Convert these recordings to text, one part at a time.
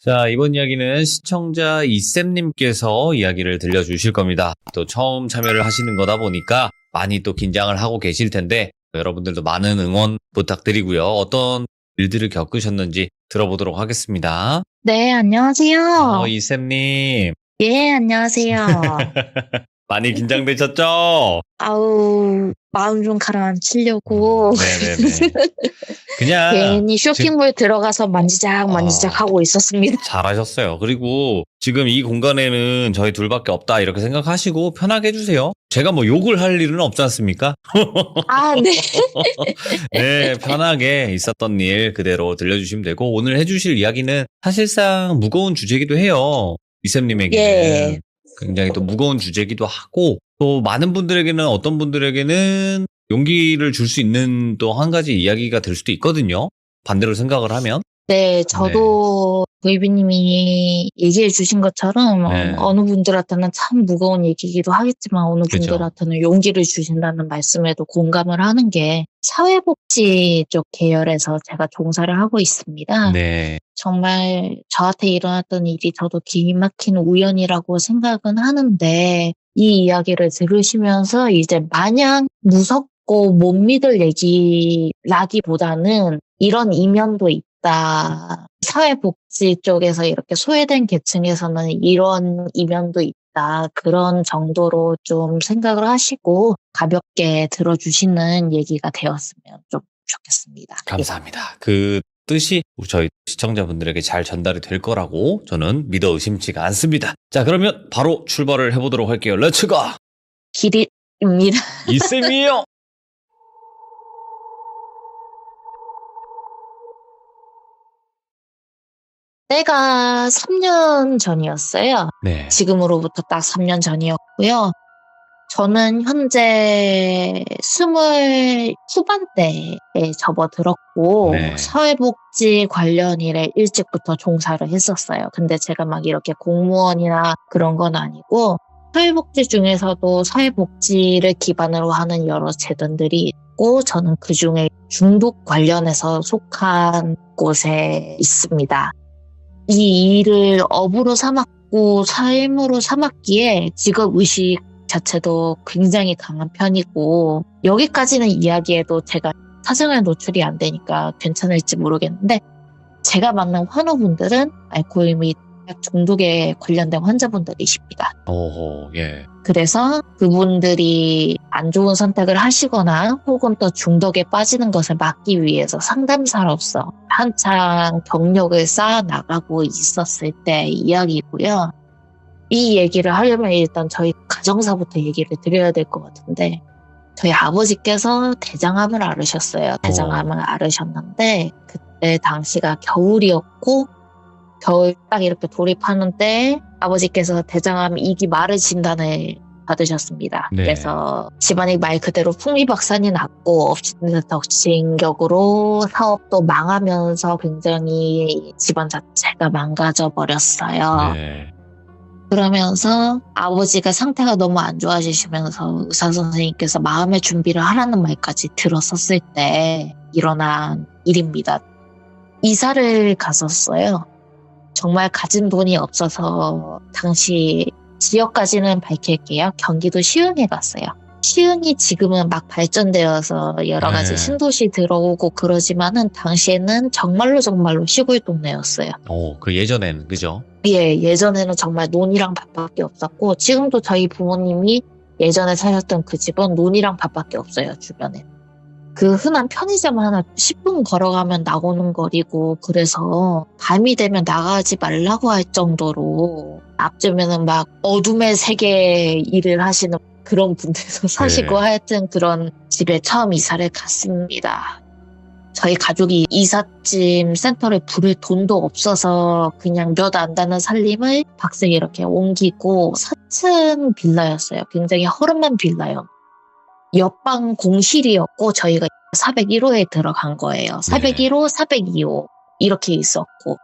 자, 이번 이야기는 시청자 이쌤님께서 이야기를 들려주실 겁니다. 또 처음 참여를 하시는 거다 보니까 많이 또 긴장을 하고 계실 텐데 여러분들도 많은 응원 부탁드리고요. 어떤 일들을 겪으셨는지 들어보도록 하겠습니다. 네, 안녕하세요. 이쌤님. 예, 안녕하세요. 많이 긴장되셨죠? 아우, 마음 좀 가라앉히려고 네네네. 그냥 괜히 쇼핑몰 들어가서 만지작 하고 있었습니다. 잘하셨어요. 그리고 지금 이 공간에는 저희 둘밖에 없다 이렇게 생각하시고 편하게 해주세요. 제가 뭐 욕을 할 일은 없지 않습니까? 아, 네. 네, 편하게 있었던 일 그대로 들려주시면 되고 오늘 해주실 이야기는 사실상 무거운 주제이기도 해요. 이쌤님에게는. 예. 굉장히 또 무거운 주제이기도 하고 또 많은 분들에게는 어떤 분들에게는 용기를 줄 수 있는 또 한 가지 이야기가 될 수도 있거든요. 반대로 생각을 하면. 네, 저도 도이비님이 얘기해 주신 것처럼 네. 어느 분들한테는 참 무거운 얘기이기도 하겠지만 어느 그죠. 분들한테는 용기를 주신다는 말씀에도 공감을 하는 게 사회복지 쪽 계열에서 제가 종사를 하고 있습니다. 네. 정말 저한테 일어났던 일이 저도 기막힌 우연이라고 생각은 하는데 이 이야기를 들으시면서 이제 마냥 무섭고 못 믿을 얘기라기보다는 이런 이면도 있다. 사회복지 쪽에서 이렇게 소외된 계층에서는 이런 이면도 있다. 그런 정도로 좀 생각을 하시고 가볍게 들어주시는 얘기가 되었으면 좀 좋겠습니다. 감사합니다. 그 뜻이 저희 시청자분들에게 잘 전달이 될 거라고 저는 믿어 의심치가 않습니다. 자, 그러면 바로 출발을 해보도록 할게요. 렛츠고! 길이입니다. 이쌤이에요! 때가 3년 전이었어요. 네. 지금으로부터 딱 3년 전이었고요. 저는 현재 20 후반대에 접어들었고 네. 사회복지 관련 일에 일찍부터 종사를 했었어요. 근데 제가 막 이렇게 공무원이나 그런 건 아니고 사회복지 중에서도 사회복지를 기반으로 하는 여러 재단들이 있고 저는 그중에 중독 관련해서 속한 곳에 있습니다. 이 일을 업으로 삼았고 삶으로 삼았기에 직업의식 자체도 굉장히 강한 편이고 여기까지는 이야기해도 제가 사생활 노출이 안 되니까 괜찮을지 모르겠는데 제가 만난 환우분들은 알코올 및 약 중독에 관련된 환자분들이십니다. 오호, 예. 그래서 그분들이 안 좋은 선택을 하시거나 혹은 또 중독에 빠지는 것을 막기 위해서 상담사로서 한창 경력을 쌓아 나가고 있었을 때 이야기고요. 이 얘기를 하려면 일단 저희 가정사부터 얘기를 드려야 될 것 같은데 저희 아버지께서 대장암을 앓으셨어요. 대장암을 앓으셨는데 그때 당시가 겨울이었고 겨울 딱 이렇게 돌입하는 때 아버지께서 대장암 2기 말을 진단을 받으셨습니다. 네. 그래서 집안이 말 그대로 풍비박산이 났고 엎친 덕친 격으로 사업도 망하면서 굉장히 집안 자체가 망가져 버렸어요. 네. 그러면서 아버지가 상태가 너무 안 좋아지시면서 의사 선생님께서 마음의 준비를 하라는 말까지 들었었을 때 일어난 일입니다. 이사를 갔었어요. 정말 가진 돈이 없어서 당시 지역까지는 밝힐게요. 경기도 시흥에 갔어요. 시흥이 지금은 막 발전되어서 여러 가지 네. 신도시 들어오고 그러지만은 당시에는 정말로 시골 동네였어요. 그 예전에는, 그죠? 예, 예전에는 정말 논이랑 밭밖에 없었고 지금도 저희 부모님이 예전에 사셨던 그 집은 논이랑 밭밖에 없어요, 주변에. 그 흔한 편의점 하나 10분 걸어가면 나오는 거리고 그래서 밤이 되면 나가지 말라고 할 정도로 앞주면은 막 어둠의 세계 일을 하시는 그런 분들도 사시고 네. 하여튼 그런 집에 처음 이사를 갔습니다. 저희 가족이 이삿짐 센터를 부를 돈도 없어서 그냥 몇 안 되는 살림을 박스에 이렇게 옮기고 4층 빌라였어요. 굉장히 허름한 빌라요. 옆방 공실이었고 저희가 401호에 들어간 거예요. 401호, 402호 이렇게 있었고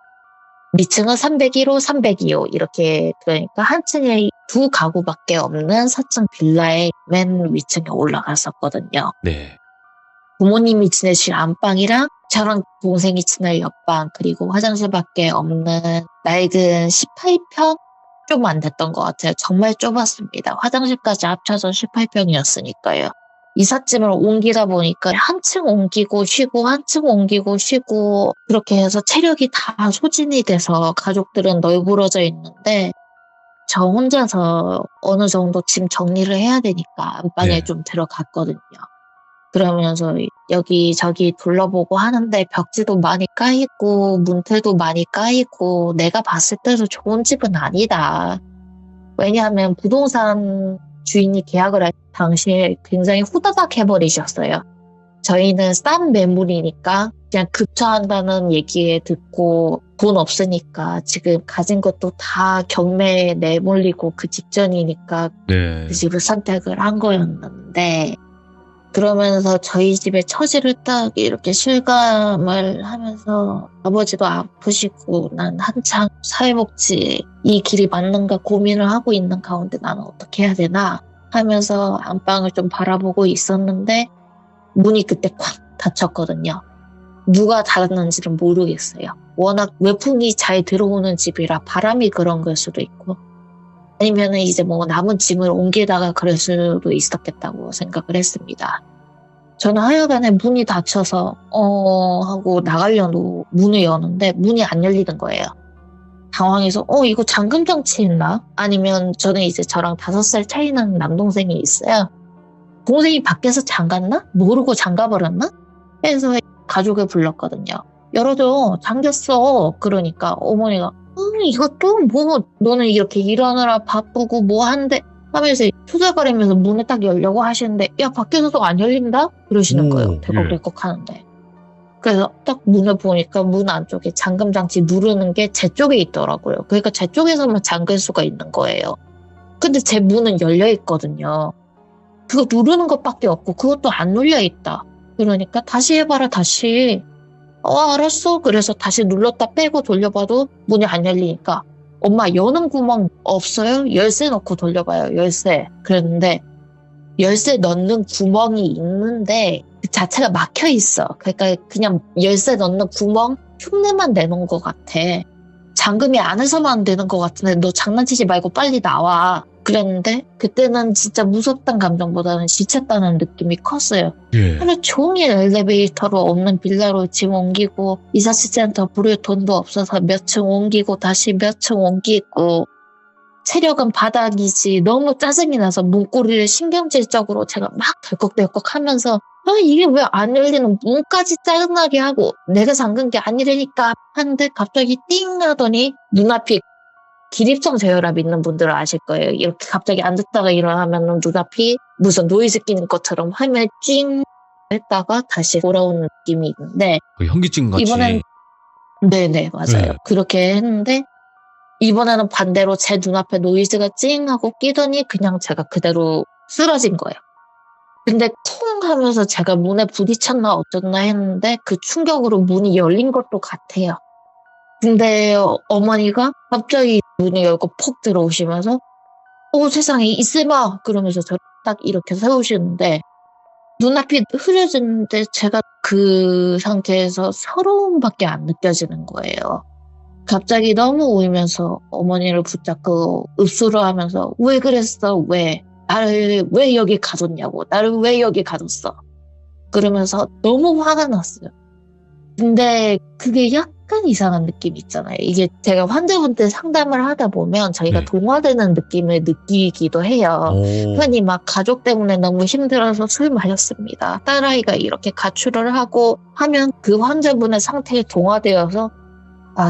밑층은 301호, 302호 이렇게 그러니까 한 층에 두 가구밖에 없는 4층 빌라의 맨 위층에 올라갔었거든요. 네. 부모님이 지내실 안방이랑 저랑 동생이 지낼 옆방 그리고 화장실밖에 없는 낡은 18평? 좀 안 됐던 것 같아요. 정말 좁았습니다. 화장실까지 합쳐서 18평이었으니까요. 이삿짐을 옮기다 보니까 한층 옮기고 쉬고 한층 옮기고 쉬고 그렇게 해서 체력이 다 소진이 돼서 가족들은 널브러져 있는데 저 혼자서 어느 정도 짐 정리를 해야 되니까 안방에 네. 좀 들어갔거든요. 그러면서 여기저기 둘러보고 하는데 벽지도 많이 까이고 문틀도 많이 까이고 내가 봤을 때도 좋은 집은 아니다. 왜냐하면 부동산 주인이 계약을 할 당시에 굉장히 후다닥 해버리셨어요. 저희는 싼 매물이니까 그냥 급처한다는 얘기에 듣고 돈 없으니까 지금 가진 것도 다 경매에 내몰리고 그 직전이니까 네. 그 집을 선택을 한 거였는데 그러면서 저희 집의 처지를 딱 이렇게 실감을 하면서 아버지도 아프시고 난 한창 사회복지 이 길이 맞는가 고민을 하고 있는 가운데 나는 어떻게 해야 되나 하면서 안방을 좀 바라보고 있었는데 문이 그때 콱 닫혔거든요. 누가 닫았는지는 모르겠어요. 워낙 외풍이 잘 들어오는 집이라 바람이 그런 걸 수도 있고 아니면은 이제 뭐 남은 짐을 옮기다가 그럴 수도 있었겠다고 생각을 했습니다. 저는 하여간에 문이 닫혀서 하고 나가려고 문을 여는데 문이 안 열리는 거예요. 당황해서 이거 잠금 장치 있나? 아니면 저는 이제 저랑 5살 차이 나는 남동생이 있어요. 동생이 밖에서 잠갔나? 모르고 잠가버렸나? 해서 가족을 불렀거든요. 열어줘. 잠겼어. 그러니까 어머니가 이것도 뭐 너는 이렇게 일하느라 바쁘고 뭐 한데 하면서 투덜거리면서 문을 딱 열려고 하시는데 야 밖에서도 안 열린다? 그러시는 거예요. 덜컥덜컥 하는데. 그래서 딱 문을 보니까 문 안쪽에 잠금 장치 누르는 게 제 쪽에 있더라고요. 그러니까 제 쪽에서만 잠글 수가 있는 거예요. 근데 제 문은 열려 있거든요. 그거 누르는 것밖에 없고 그것도 안 눌려 있다. 그러니까 다시 해봐라 다시. 알았어. 그래서 다시 눌렀다 빼고 돌려봐도 문이 안 열리니까 엄마 여는 구멍 없어요? 열쇠 넣고 돌려봐요. 열쇠. 그랬는데 열쇠 넣는 구멍이 있는데 그 자체가 막혀 있어. 그러니까 그냥 열쇠 넣는 구멍 흉내만 내는 것 같아. 잠금이 안에서만 되는 것 같은데 너 장난치지 말고 빨리 나와. 그랬는데 그때는 진짜 무섭다는 감정보다는 지쳤다는 느낌이 컸어요. 예. 하루 종일 엘리베이터로 없는 빌라로 짐 옮기고 이사시센터 부를 돈도 없어서 몇 층 옮기고 다시 몇 층 옮기고 체력은 바닥이지 너무 짜증이 나서 문고리를 신경질적으로 제가 막 덜컥덜컥 하면서 이게 왜 안 열리는 문까지 짜증나게 하고 내가 잠근 게 아니라니까 하는데 갑자기 띵 하더니 눈앞이 기립성 저혈압 있는 분들은 아실 거예요. 이렇게 갑자기 앉았다가 일어나면 눈앞이 무슨 노이즈 끼는 것처럼 화면에 찡 했다가 다시 돌아오는 느낌이 있는데 현기증 같이. 이번엔 네네 맞아요. 네. 그렇게 했는데 이번에는 반대로 제 눈앞에 노이즈가 찡 하고 끼더니 그냥 제가 그대로 쓰러진 거예요. 근데 쿵 하면서 제가 문에 부딪혔나 어쩌나 했는데 그 충격으로 문이 열린 것도 같아요. 근데 어머니가 갑자기 문을 열고 폭 들어오시면서 세상에 이슬마 그러면서 저를 딱 이렇게 세우시는데 눈앞이 흐려지는데 제가 그 상태에서 서러움밖에 안 느껴지는 거예요. 갑자기 너무 울면서 어머니를 붙잡고 읍수를 하면서 왜 그랬어? 왜? 나를 왜 여기 가뒀냐고. 나를 왜 여기 가뒀어? 그러면서 너무 화가 났어요. 근데 그게 약간 이상한 느낌이 있잖아요. 이게 제가 환자분들 상담을 하다 보면 저희가 네. 동화되는 느낌을 느끼기도 해요. 흔히 막 가족 때문에 너무 힘들어서 술 마셨습니다. 딸아이가 이렇게 가출을 하고 하면 그 환자분의 상태에 동화되어서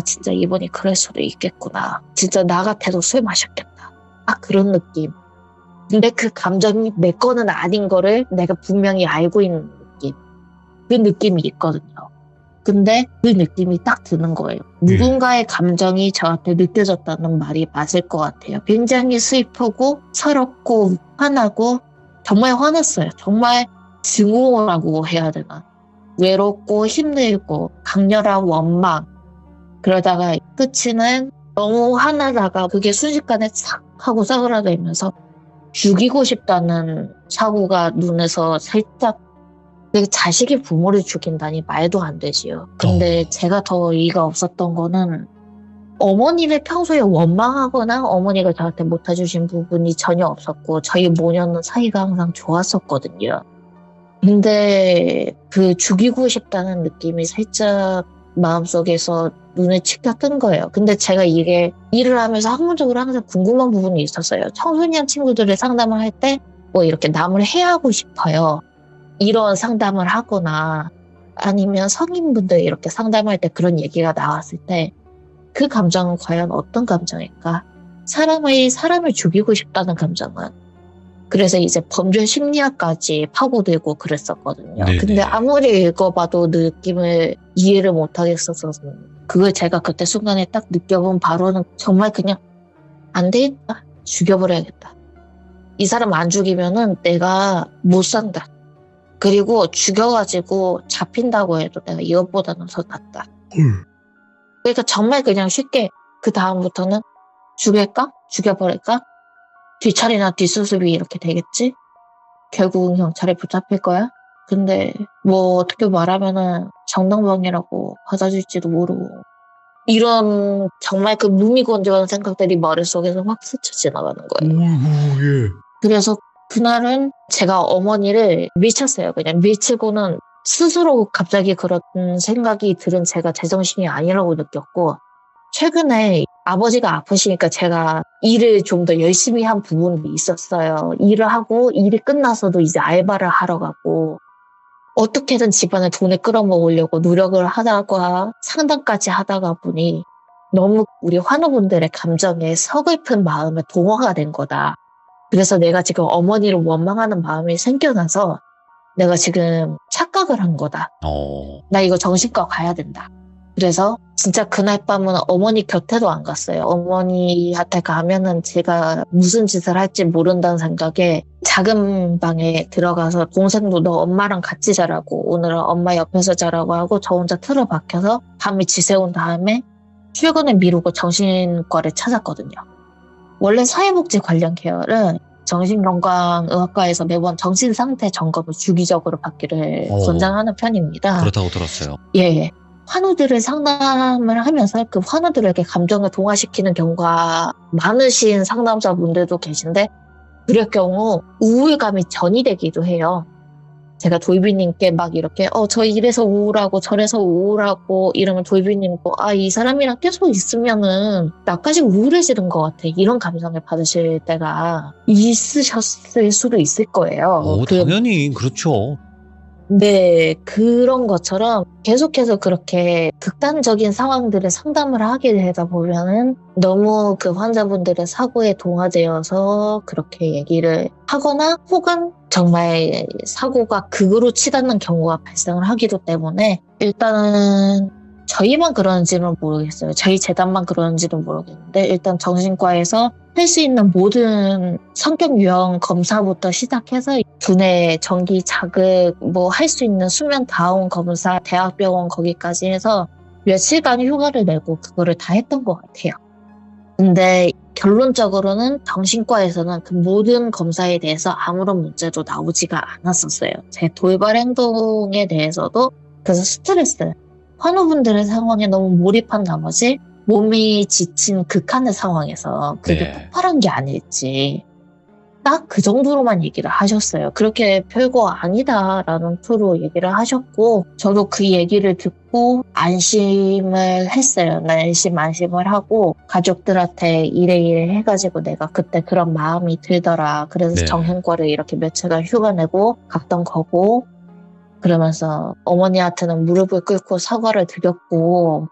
진짜 이분이 그럴 수도 있겠구나. 진짜 나 같아도 술 마셨겠다. 그런 느낌. 근데 그 감정이 내 거는 아닌 거를 내가 분명히 알고 있는 느낌. 그 느낌이 있거든요. 근데 그 느낌이 딱 드는 거예요. 누군가의 감정이 저한테 느껴졌다는 말이 맞을 것 같아요. 굉장히 슬프고 서럽고 화나고 정말 화났어요. 정말 증오라고 해야 되나. 외롭고 힘들고 강렬한 원망. 그러다가 끝이는 너무 화나다가 그게 순식간에 싹 하고 사그라들면서 죽이고 싶다는 사고가 눈에서 살짝 근데 자식이 부모를 죽인다니 말도 안 되지요. 근데 제가 더 이의가 없었던 거는 어머니를 평소에 원망하거나 어머니가 저한테 못해주신 부분이 전혀 없었고 저희 모녀는 사이가 항상 좋았었거든요. 근데 그 죽이고 싶다는 느낌이 살짝 마음속에서 눈에 치켜 뜬 거예요. 근데 제가 이게 일을 하면서 학문적으로 항상 궁금한 부분이 있었어요. 청소년 친구들을 상담을 할 때 뭐 이렇게 남을 해하고 싶어요. 이런 상담을 하거나 아니면 성인분들 이렇게 상담할 때 그런 얘기가 나왔을 때 그 감정은 과연 어떤 감정일까? 사람을 죽이고 싶다는 감정은. 그래서 이제 범죄 심리학까지 파고들고 그랬었거든요. 네네. 근데 아무리 읽어봐도 느낌을 이해를 못하겠어서 그걸 제가 그때 순간에 딱 느껴본 바로는 정말 그냥 안 되겠다. 죽여버려야겠다. 이 사람 안 죽이면은 내가 못 산다. 그리고 죽여가지고 잡힌다고 해도 내가 이것보다는 더 낫다. 그러니까 정말 그냥 쉽게 그 다음부터는 죽일까? 죽여버릴까? 뒤처리나 뒷수습이 이렇게 되겠지? 결국은 경찰에 붙잡힐 거야? 근데 뭐 어떻게 말하면은 정당방위라고 받아줄지도 모르고 이런 정말 그 무미건조한 생각들이 머릿속에서 확 스쳐 지나가는 거예요. 예. 그래서 그날은 제가 어머니를 밀쳤어요. 그냥 밀치고는 스스로 갑자기 그런 생각이 들은 제가 제정신이 아니라고 느꼈고 최근에 아버지가 아프시니까 제가 일을 좀 더 열심히 한 부분이 있었어요. 일을 하고 일이 끝나서도 이제 알바를 하러 가고 어떻게든 집안에 돈을 끌어모으려고 노력을 하다가 상담까지 하다가 보니 너무 우리 환우분들의 감정에 서글픈 마음에 동화가 된 거다. 그래서 내가 지금 어머니를 원망하는 마음이 생겨나서 내가 지금 착각을 한 거다. 나 이거 정신과 가야 된다. 그래서 진짜 그날 밤은 어머니 곁에도 안 갔어요. 어머니한테 가면은 제가 무슨 짓을 할지 모른다는 생각에 작은 방에 들어가서 동생도 너 엄마랑 같이 자라고 오늘은 엄마 옆에서 자라고 하고 저 혼자 틀어 박혀서 밤이 지새운 다음에 출근을 미루고 정신과를 찾았거든요. 원래 사회복지 관련 계열은 정신건강의학과에서 매번 정신상태 점검을 주기적으로 받기를 권장하는 편입니다. 그렇다고 들었어요. 예. 환우들을 상담을 하면서 그 환우들에게 감정을 동화시키는 경우가 많으신 상담자분들도 계신데 그럴 경우 우울감이 전이되기도 해요. 제가 돌비님께 막 이렇게 저 이래서 우울하고 저래서 우울하고 이러면 돌비님도 이 사람이랑 계속 있으면은 나까지 우울해지는 것 같아. 이런 감정을 받으실 때가 있으셨을 수도 있을 거예요. 당연히 그렇죠. 네, 그런 것처럼 계속해서 그렇게 극단적인 상황들을 상담을 하게 되다 보면은 너무 그 환자분들의 사고에 동화되어서 그렇게 얘기를 하거나 혹은 정말 사고가 극으로 치닫는 경우가 발생을 하기도 때문에 일단은 저희만 그런지는 모르겠어요. 저희 재단만 그런지는 모르겠는데 일단 정신과에서 할 수 있는 모든 성격 유형 검사부터 시작해서 두뇌 정기 자극 뭐 할 수 있는 수면 다운 검사 대학병원 거기까지 해서 며칠간 휴가를 내고 그거를 다 했던 것 같아요. 근데 결론적으로는 정신과에서는 그 모든 검사에 대해서 아무런 문제도 나오지가 않았었어요. 제 돌발 행동에 대해서도 그래서 스트레스 환우분들의 상황에 너무 몰입한 나머지 몸이 지친 극한의 상황에서 그게 폭발한 게 아닐지 딱 그 정도로만 얘기를 하셨어요. 그렇게 별거 아니다라는 투로 얘기를 하셨고 저도 그 얘기를 듣고 안심을 했어요. 안심을 하고 가족들한테 이래 해가지고 내가 그때 그런 마음이 들더라. 그래서 정신과를 이렇게 며칠간 휴가 내고 갔던 거고 그러면서 어머니한테는 무릎을 꿇고 사과를 드렸고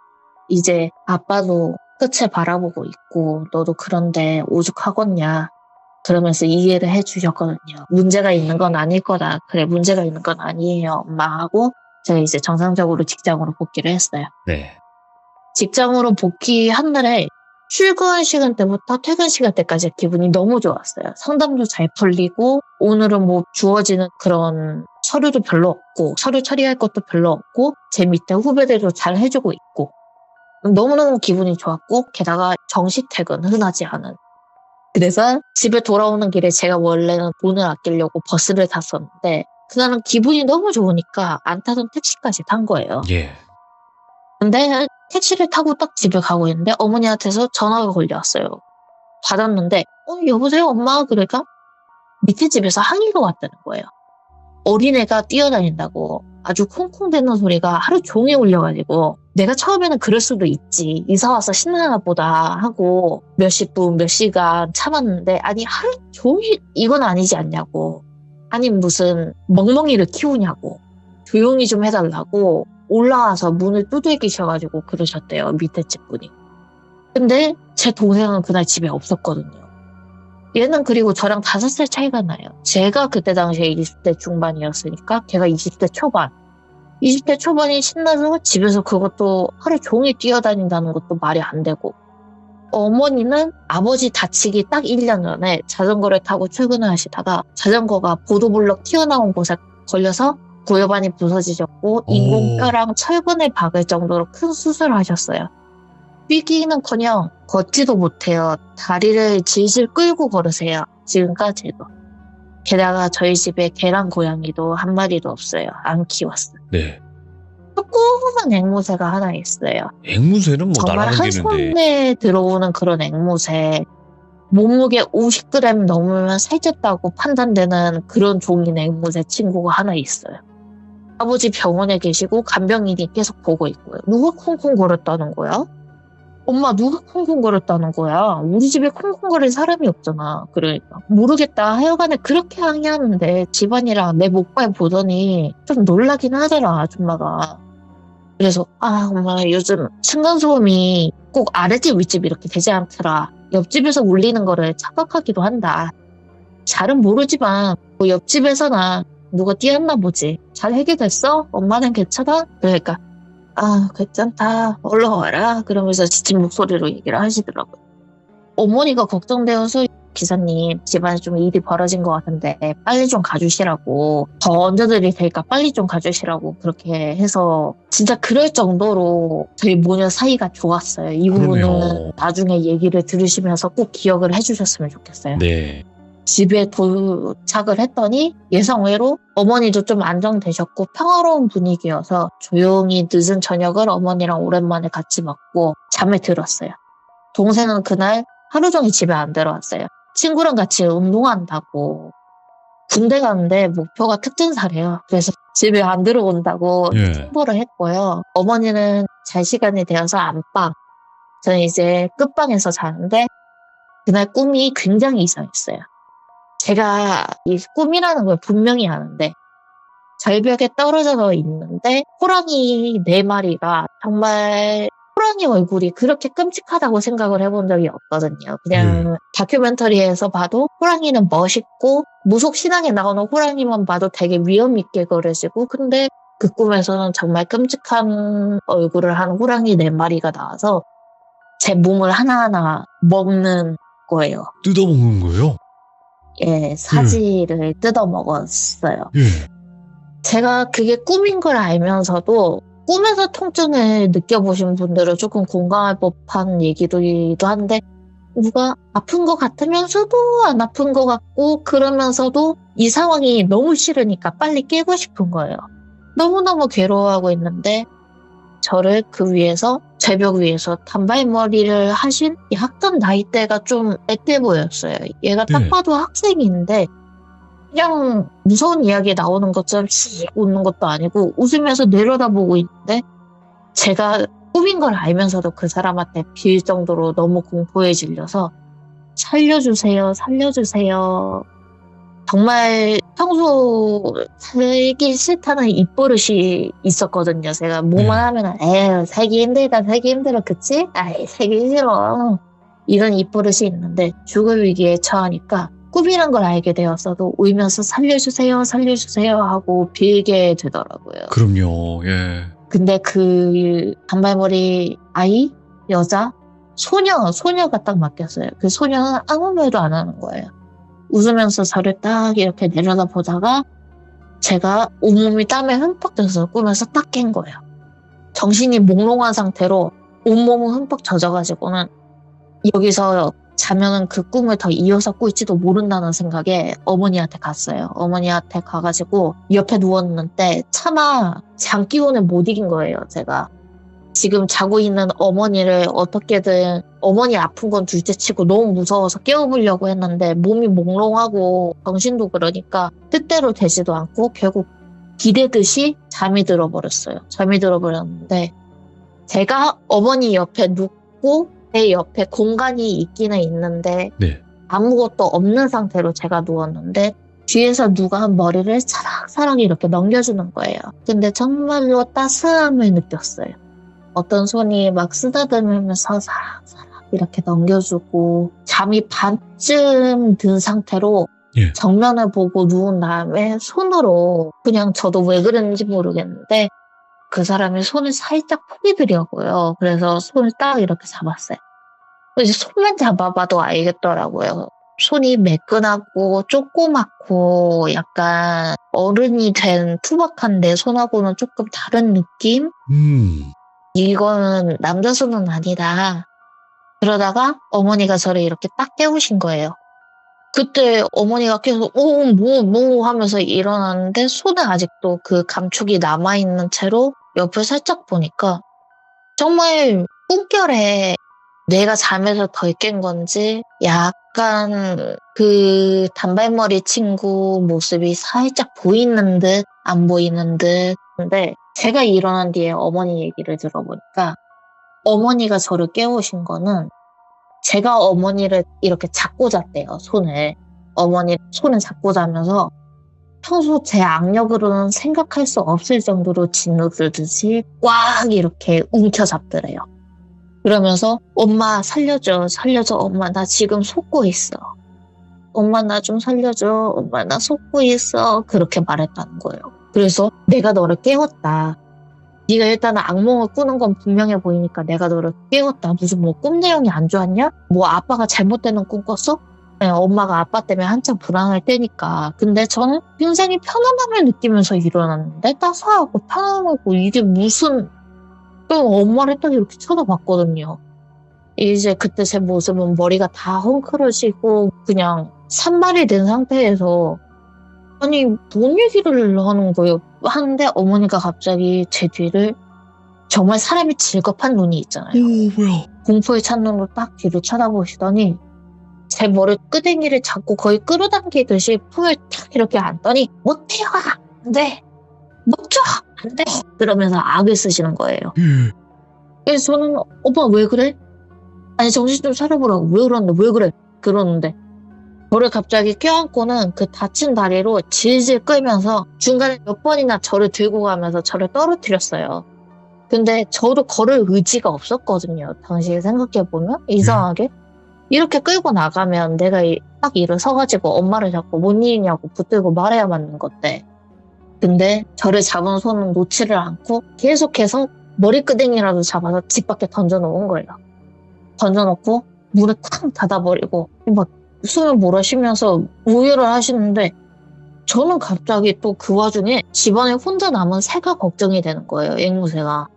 이제 아빠도 끝을 바라보고 있고 너도 그런데 오죽하겠냐 그러면서 이해를 해주셨거든요. 문제가 있는 건 아닐 거다. 그래 문제가 있는 건 아니에요 엄마 하고 제가 이제 정상적으로 직장으로 복귀를 했어요. 네. 직장으로 복귀한 날에 출근 시간대부터 퇴근 시간대까지 기분이 너무 좋았어요. 상담도 잘 풀리고 오늘은 뭐 주어지는 그런 서류도 별로 없고 서류 처리할 것도 별로 없고 제 밑에 후배들도 잘 해주고 있고 너무너무 기분이 좋았고 게다가 정시 퇴근 흔하지 않은 그래서 집에 돌아오는 길에 제가 원래는 돈을 아끼려고 버스를 탔었는데 그날은 기분이 너무 좋으니까 안 타던 택시까지 탄 거예요. 예. 근데 택시를 타고 딱 집에 가고 있는데 어머니한테서 전화가 걸려왔어요. 받았는데 여보세요 엄마? 그러니까 밑에 집에서 항의가 왔다는 거예요. 어린애가 뛰어다닌다고 아주 콩콩대는 소리가 하루 종일 울려가지고 내가 처음에는 그럴 수도 있지. 이사 와서 신나나 보다 하고 몇십 분, 몇 시간 참았는데 아니 하루 종일 이건 아니지 않냐고. 아니 무슨 멍멍이를 키우냐고. 조용히 좀 해달라고 올라와서 문을 두들기셔가지고 그러셨대요. 밑에 집 분이. 근데 제 동생은 그날 집에 없었거든요. 얘는 그리고 저랑 5살 차이가 나요. 제가 그때 당시에 20대 중반이었으니까 걔가 20대 초반. 20대 초반이 신나서 집에서 그것도 하루 종일 뛰어다닌다는 것도 말이 안 되고. 어머니는 아버지 다치기 딱 1년 전에 자전거를 타고 출근을 하시다가 자전거가 보도블럭 튀어나온 곳에 걸려서 고혈관이 부서지셨고 인공뼈랑 철근을 박을 정도로 큰 수술을 하셨어요. 뛰기는커녕 걷지도 못해요. 다리를 질질 끌고 걸으세요. 지금까지도. 게다가 저희 집에 개랑 고양이도 한 마리도 없어요. 안 키웠어요. 네. 조그만 앵무새가 하나 있어요. 앵무새는 뭐 정말 한 날아다니는데. 손에 들어오는 그런 앵무새. 몸무게 50g 넘으면 살쪘다고 판단되는 그런 종인 앵무새 친구가 하나 있어요. 아버지 병원에 계시고 간병인이 계속 보고 있고요. 누가 콩콩 걸었다는 거야? 엄마 누가 콩콩거렸다는 거야? 우리 집에 콩콩거릴 사람이 없잖아. 그러니까 모르겠다. 하여간에 그렇게 항의하는데 집안이랑 내 목발 보더니 좀 놀라긴 하더라 아줌마가. 그래서 엄마 요즘 층간소음이 꼭 아랫집 윗집 이렇게 되지 않더라. 옆집에서 울리는 거를 착각하기도 한다. 잘은 모르지만 뭐 옆집에서나 누가 뛰었나 보지. 잘 해결됐어? 엄마는 괜찮아? 그러니까 괜찮다. 얼른 와라. 그러면서 지친 목소리로 얘기를 하시더라고요. 어머니가 걱정되어서 기사님 집안에 좀 일이 벌어진 것 같은데 빨리 좀 가주시라고 더 얹어드릴 테니까 빨리 좀 가주시라고 그렇게 해서 진짜 그럴 정도로 저희 모녀 사이가 좋았어요. 이 부분은 그러네요. 나중에 얘기를 들으시면서 꼭 기억을 해주셨으면 좋겠어요. 네. 집에 도착을 했더니 예상외로 어머니도 좀 안정되셨고 평화로운 분위기여서 조용히 늦은 저녁을 어머니랑 오랜만에 같이 먹고 잠에 들었어요. 동생은 그날 하루 종일 집에 안 들어왔어요. 친구랑 같이 운동한다고. 군대 가는데 목표가 특전사래요. 그래서 집에 안 들어온다고 통보를 했고요. 어머니는 잘 시간이 되어서 안방. 저는 이제 끝방에서 자는데 그날 꿈이 굉장히 이상했어요. 제가 이 꿈이라는 걸 분명히 아는데 절벽에 떨어져 있는데 호랑이 4마리가 정말 호랑이 얼굴이 그렇게 끔찍하다고 생각을 해본 적이 없거든요. 그냥 다큐멘터리에서 봐도 호랑이는 멋있고 무속신앙에 나오는 호랑이만 봐도 되게 위험 있게 그려지고 근데 그 꿈에서는 정말 끔찍한 얼굴을 한 호랑이 4마리가 나와서 제 몸을 하나하나 먹는 거예요. 뜯어먹는 거예요? 예, 사지를 뜯어먹었어요. 제가 그게 꿈인 걸 알면서도 꿈에서 통증을 느껴보신 분들은 조금 공감할 법한 얘기이기도 한데 누가 아픈 것 같으면서도 안 아픈 것 같고 그러면서도 이 상황이 너무 싫으니까 빨리 깨고 싶은 거예요. 너무너무 괴로워하고 있는데 저를 그 위에서 절벽 위에서 단발머리를 하신 약간 나이대가 좀 앳돼 보였어요. 얘가 딱 봐도 학생인데 그냥 무서운 이야기에 나오는 것처럼 씩 웃는 것도 아니고 웃으면서 내려다보고 있는데 제가 꿈인 걸 알면서도 그 사람한테 빌 정도로 너무 공포에 질려서 살려주세요, 살려주세요. 정말 평소 살기 싫다는 입버릇이 있었거든요. 제가 뭐만 하면 에휴 살기 힘들다 살기 힘들어 그치? 아이 살기 싫어 이런 입버릇이 있는데 죽을 위기에 처하니까 꿈이란 걸 알게 되었어도 울면서 살려주세요 살려주세요 하고 빌게 되더라고요. 그럼요. 예. 근데 그 단발머리 아이? 여자? 소녀가 딱 맡겼어요. 그 소녀는 아무 말도 안 하는 거예요. 웃으면서 저를 딱 이렇게 내려다보다가 제가 온몸이 땀에 흠뻑 젖어서 꿈에서 딱 깬 거예요. 정신이 몽롱한 상태로 온몸은 흠뻑 젖어가지고는 여기서 자면은 그 꿈을 더 이어서 꿀지도 모른다는 생각에 어머니한테 갔어요. 어머니한테 가가지고 옆에 누웠는데 차마 장기혼을 못 이긴 거예요, 제가. 지금 자고 있는 어머니를 어떻게든 어머니 아픈 건 둘째치고 너무 무서워서 깨워보려고 했는데 몸이 몽롱하고 정신도 그러니까 뜻대로 되지도 않고 결국 기대듯이 잠이 들어버렸어요. 잠이 들어버렸는데 제가 어머니 옆에 눕고 제 옆에 공간이 있기는 있는데 네. 아무것도 없는 상태로 제가 누웠는데 뒤에서 누가 머리를 사락사락 이렇게 넘겨주는 거예요. 근데 정말로 따스함을 느꼈어요. 어떤 손이 막 쓰다듬으면서 사락사락 이렇게 넘겨주고 잠이 반쯤 든 상태로 예. 정면을 보고 누운 다음에 손으로 그냥 저도 왜 그랬는지 모르겠는데 그 사람이 손을 살짝 포기드려고요. 그래서 손을 딱 이렇게 잡았어요. 이제 손만 잡아봐도 알겠더라고요. 손이 매끈하고 조그맣고 약간 어른이 된 투박한 내 손하고는 조금 다른 느낌? 이거는 남자 손은 아니다. 그러다가 어머니가 저를 이렇게 딱 깨우신 거예요. 그때 어머니가 계속 뭐 하면서 일어났는데 손에 아직도 그 감촉이 남아있는 채로 옆을 살짝 보니까 정말 꿈결에 내가 잠에서 덜 깬 건지 약간 그 단발머리 친구 모습이 살짝 보이는 듯 안 보이는 듯. 근데 제가 일어난 뒤에 어머니 얘기를 들어보니까 어머니가 저를 깨우신 거는 제가 어머니를 이렇게 잡고 잤대요, 손을. 어머니 손을 잡고 자면서 평소 제 악력으로는 생각할 수 없을 정도로 짓누르듯이 꽉 이렇게 움켜잡더래요. 그러면서 엄마 살려줘, 살려줘, 엄마 나 지금 속고 있어. 엄마 나 좀 살려줘, 엄마 나 속고 있어. 그렇게 말했다는 거예요. 그래서 내가 너를 깨웠다. 네가 일단은 악몽을 꾸는 건 분명해 보이니까 내가 너를 깨웠다. 무슨 뭐 꿈 내용이 안 좋았냐? 뭐 아빠가 잘못되는 꿈 꿨어? 네, 엄마가 아빠 때문에 한참 불안할 때니까. 근데 저는 굉장히 편안함을 느끼면서 일어났는데 따스하고 편안하고 이게 무슨 엄마를 딱 이렇게 쳐다봤거든요. 이제 그때 제 모습은 머리가 다 헝클어지고 그냥 산발이 된 상태에서 아니 뭔 얘기를 하는 거예요. 하는데 어머니가 갑자기 제 뒤를 정말 사람이 질겁한 눈이 있잖아요. 뭐야? 공포에 찬 눈으로 딱 뒤를 쳐다보시더니 제 머리 끄댕이를 잡고 거의 끌어당기듯이 품을 탁 이렇게 안더니 못 뛰어가! 안 돼! 못 줘! 안 돼! 그러면서 악을 쓰시는 거예요. 그래서 저는 오빠 왜 그래? 아니 정신 좀 차려보라고. 왜 그러는데 왜 그래? 그러는데 저를 갑자기 껴안고는 그 다친 다리로 질질 끌면서 중간에 몇 번이나 저를 들고 가면서 저를 떨어뜨렸어요. 근데 저도 걸을 의지가 없었거든요. 당시에 생각해보면 이상하게 이렇게 끌고 나가면 내가 딱 일어서가지고 엄마를 잡고 뭔 일이냐고 붙들고 말해야 맞는 건데 근데 저를 잡은 손은 놓지를 않고 계속해서 머리끄댕이라도 잡아서 집 밖에 던져놓은 거예요. 던져놓고 문을 탁 닫아버리고 막 숨을 몰아쉬면서 우유를 하시는데 저는 갑자기 또 그 와중에 집안에 혼자 남은 새가 걱정이 되는 거예요. 앵무새가.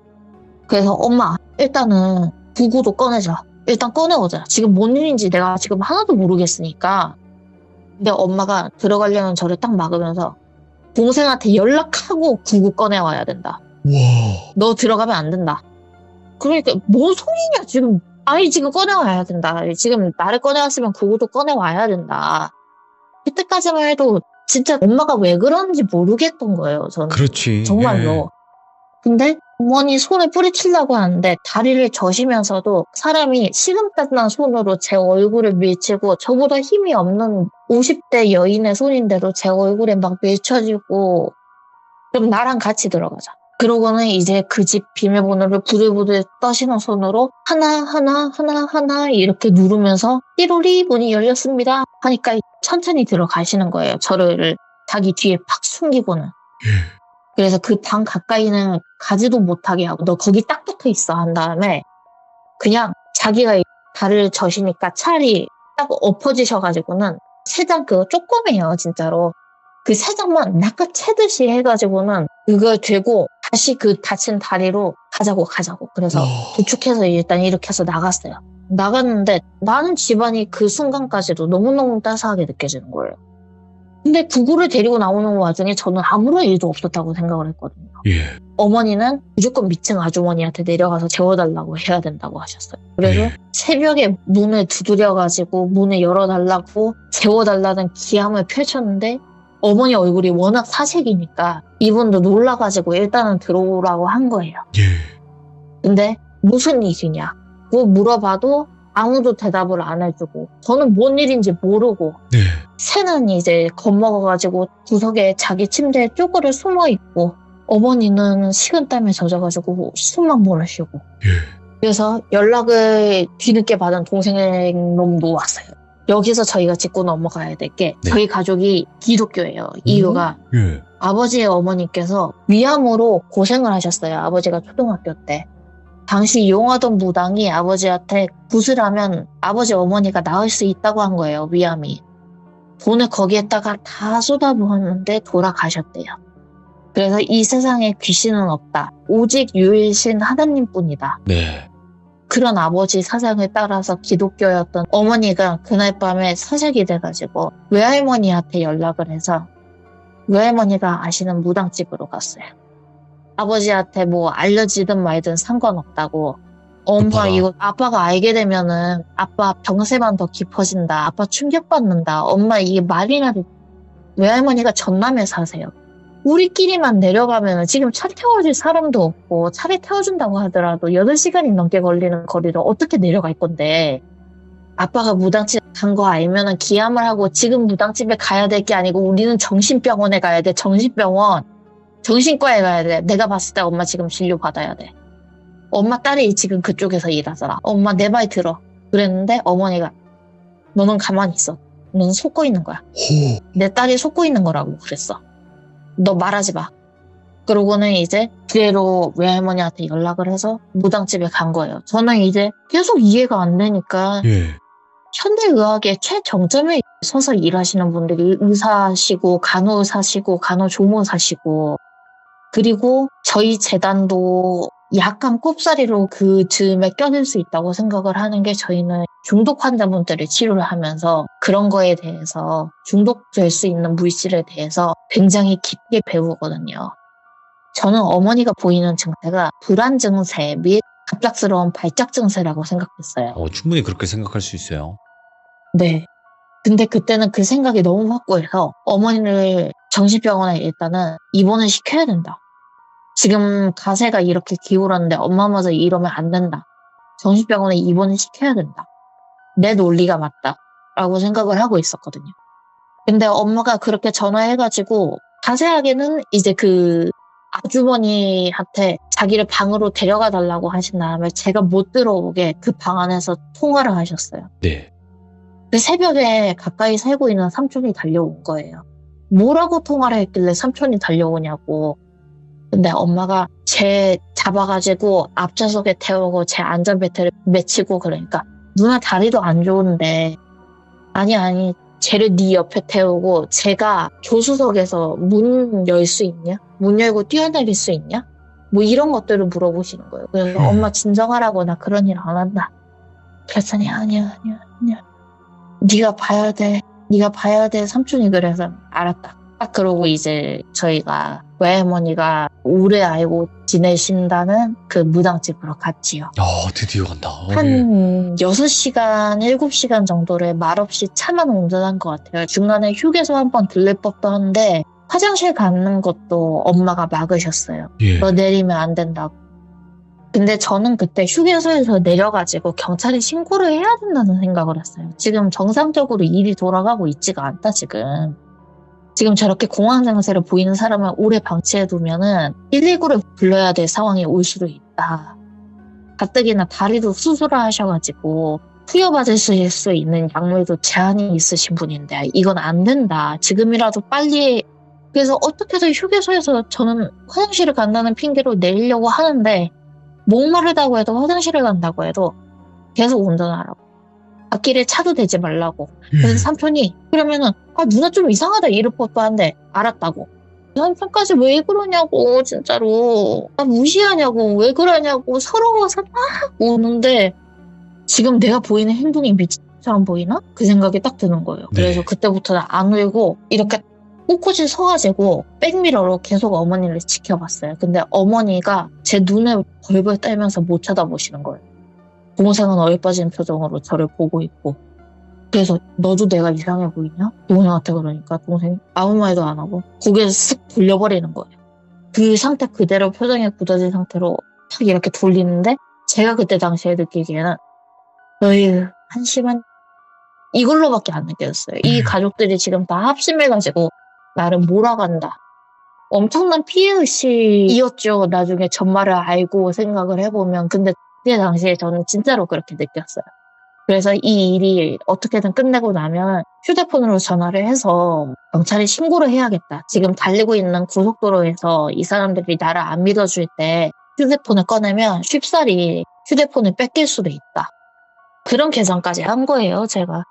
그래서 엄마 일단은 구구도 꺼내자. 일단 꺼내오자. 지금 뭔 일인지 내가 지금 하나도 모르겠으니까. 근데 엄마가 들어가려면 저를 딱 막으면서 동생한테 연락하고 구구 꺼내와야 된다. 와. 너 들어가면 안 된다. 그러니까 뭔 소리냐 지금. 아니 지금 꺼내와야 된다. 지금 나를 꺼내왔으면 구구도 꺼내와야 된다. 그때까지만 해도 진짜 엄마가 왜 그러는지 모르겠던 거예요. 저는. 그렇지. 정말로. 예. 근데 어머니 손을 뿌리치려고 하는데 다리를 저시면서도 사람이 시금땀난 손으로 제 얼굴을 밀치고 저보다 힘이 없는 50대 여인의 손인데도 제 얼굴에 막 밀쳐지고 그럼 나랑 같이 들어가자. 그러고는 이제 그 집 비밀번호를 부들부들 떠시는 손으로 하나 이렇게 누르면서 띠로리 문이 열렸습니다 하니까 천천히 들어가시는 거예요. 저를 자기 뒤에 팍 숨기고는. 그래서 그 방 가까이는 가지도 못하게 하고 너 거기 딱 붙어 있어 한 다음에 그냥 자기가 다리를 저시니까 차라리 딱 엎어지셔가지고는 세장 그거 조그매요 진짜로. 그 세 장만 낚아채듯이 해가지고는 그걸 들고 다시 그 다친 다리로 가자고. 그래서 도축해서 일단 이렇게 해서 나갔어요. 나갔는데 나는 집안이 그 순간까지도 너무너무 따스하게 느껴지는 거예요. 근데 구구를 데리고 나오는 와중에 저는 아무런 일도 없었다고 생각을 했거든요. 예. 어머니는 무조건 미층 아주머니한테 내려가서 재워달라고 해야 된다고 하셨어요. 그래서 예. 새벽에 문을 두드려가지고 문을 열어달라고 재워달라는 기함을 펼쳤는데 어머니 얼굴이 워낙 사색이니까 이분도 놀라가지고 일단은 들어오라고 한 거예요. 예. 근데 무슨 일이냐고 물어봐도 아무도 대답을 안 해주고 저는 뭔 일인지 모르고 네. 새는 이제 겁먹어가지고 구석에 자기 침대에 쪼그려 숨어있고 어머니는 식은땀에 젖어가지고 숨만 몰아쉬고 예. 그래서 연락을 뒤늦게 받은 동생 놈도 왔어요. 여기서 저희가 짚고 넘어가야 될 게 네. 저희 가족이 기독교예요. 이유가 예. 아버지의 어머니께서 위암으로 고생을 하셨어요. 아버지가 초등학교 때. 당시 이용하던 무당이 아버지한테 굿을 하면 아버지 어머니가 나을 수 있다고 한 거예요. 위암이. 돈을 거기에다가 다 쏟아부었는데 돌아가셨대요. 그래서 이 세상에 귀신은 없다. 오직 유일신 하나님뿐이다. 네. 그런 아버지 사상을 따라서 기독교였던 어머니가 그날 밤에 사색이 돼가지고 외할머니한테 연락을 해서 외할머니가 아시는 무당집으로 갔어요. 아버지한테 뭐 알려지든 말든 상관없다고. 엄마 급하다. 이거 아빠가 알게 되면은 아빠 병세만 더 깊어진다. 아빠 충격받는다. 엄마 이게 말이나 돼. 외할머니가 전남에 사세요. 우리끼리만 내려가면 지금 차 태워줄 사람도 없고 차를 태워준다고 하더라도 8시간이 넘게 걸리는 거리를 어떻게 내려갈 건데 아빠가 무당집 간 거 알면은 기함을 하고 지금 무당집에 가야 될 게 아니고 우리는 정신병원에 가야 돼. 정신병원. 정신과에 가야 돼. 내가 봤을 때 엄마 지금 진료 받아야 돼. 엄마 딸이 지금 그쪽에서 일하잖아. 엄마 내 말 들어. 그랬는데 어머니가 너는 가만히 있어. 너는 속고 있는 거야. 호. 내 딸이 속고 있는 거라고 그랬어. 너 말하지 마. 그러고는 이제 그대로 외할머니한테 연락을 해서 무당집에 간 거예요. 저는 이제 계속 이해가 안 되니까 예. 현대의학의 최정점에 서서 일하시는 분들이 의사시고 간호사시고 간호조무사시고 그리고 저희 재단도 약간 꼽사리로 그 즈음에 껴들 수 있다고 생각을 하는 게 저희는 중독 환자분들을 치료를 하면서 그런 거에 대해서 중독될 수 있는 물질에 대해서 굉장히 깊게 배우거든요. 저는 어머니가 보이는 증세가 불안 증세 및 갑작스러운 발작 증세라고 생각했어요. 충분히 그렇게 생각할 수 있어요. 네. 근데 그때는 그 생각이 너무 확고해서 어머니를 정신병원에 일단은 입원을 시켜야 된다. 지금 가세가 이렇게 기울었는데 엄마마저 이러면 안 된다. 정신병원에 입원을 시켜야 된다. 내 논리가 맞다. 라고 생각을 하고 있었거든요. 근데 엄마가 그렇게 전화해가지고 자세하게는 이제 그 아주머니한테 자기를 방으로 데려가 달라고 하신 다음에 제가 못 들어오게 그 방 안에서 통화를 하셨어요. 네. 그 새벽에 가까이 살고 있는 삼촌이 달려온 거예요. 뭐라고 통화를 했길래 삼촌이 달려오냐고. 근데 엄마가 쟤 잡아가지고 앞좌석에 태우고 쟤 안전벨트를 맺히고 그러니까 누나 다리도 안 좋은데 아니 쟤를 네 옆에 태우고 쟤가 조수석에서 문 열 수 있냐? 문 열고 뛰어내릴 수 있냐? 뭐 이런 것들을 물어보시는 거예요. 그래서 엄마 진정하라고 나 그런 일 안 한다. 그랬더니 아니야. 네가 봐야 돼 삼촌이 그래서 알았다. 딱 그러고 이제 저희가 외할머니가 오래 알고 지내신다는 그 무당집으로 갔지요. 드디어 간다. 한 6시간, 7시간 정도를 말없이 차만 운전한 것 같아요. 중간에 휴게소 한번 들릴 법도 한데 화장실 가는 것도 엄마가 막으셨어요. 예. 너 내리면 안 된다고. 근데 저는 그때 휴게소에서 내려가지고 경찰에 신고를 해야 된다는 생각을 했어요. 지금 정상적으로 일이 돌아가고 있지가 않다, 지금. 지금 저렇게 공황 증세를 보이는 사람을 오래 방치해두면은 119를 불러야 될 상황이 올 수도 있다. 가뜩이나 다리도 수술을 하셔가지고 투여받을 수 있는 약물도 제한이 있으신 분인데 이건 안 된다. 지금이라도 빨리. 그래서 어떻게든 휴게소에서 저는 화장실을 간다는 핑계로 내리려고 하는데 목마르다고 해도 화장실을 간다고 해도 계속 운전하라고. 앞길에 차도 대지 말라고. 그래서 삼촌이 그러면은 누나 좀 이상하다 이럴 법도 한데 알았다고. 삼촌까지 왜 그러냐고 진짜로. 나 무시하냐고 왜 그러냐고 서러워서 막 오는데 지금 내가 보이는 행동이 미친처럼 보이나? 그 생각이 딱 드는 거예요. 네. 그래서 그때부터는 안 울고 이렇게 꿋꿋이 서가지고 백미러로 계속 어머니를 지켜봤어요. 근데 어머니가 제 눈에 벌벌 떨면서 못 쳐다보시는 거예요. 동생은 얼빠진 표정으로 저를 보고 있고. 그래서 너도 내가 이상해 보이냐? 동생한테 그러니까 동생이 아무 말도 안 하고 고개를 쓱 돌려버리는 거예요. 그 상태 그대로 표정이 굳어진 상태로 탁 이렇게 돌리는데 제가 그때 당시에 느끼기에는 너희 한심한 이걸로밖에 안 느껴졌어요. 이 가족들이 지금 다 합심해가지고 나를 몰아간다. 엄청난 피해의식이었죠. 나중에 전말을 알고 생각을 해보면. 근데 그때 당시에 저는 진짜로 그렇게 느꼈어요. 그래서 이 일이 어떻게든 끝내고 나면 휴대폰으로 전화를 해서 경찰에 신고를 해야겠다. 지금 달리고 있는 고속도로에서 이 사람들이 나를 안 믿어줄 때 휴대폰을 꺼내면 쉽사리 휴대폰을 뺏길 수도 있다. 그런 계산까지 한 거예요, 제가.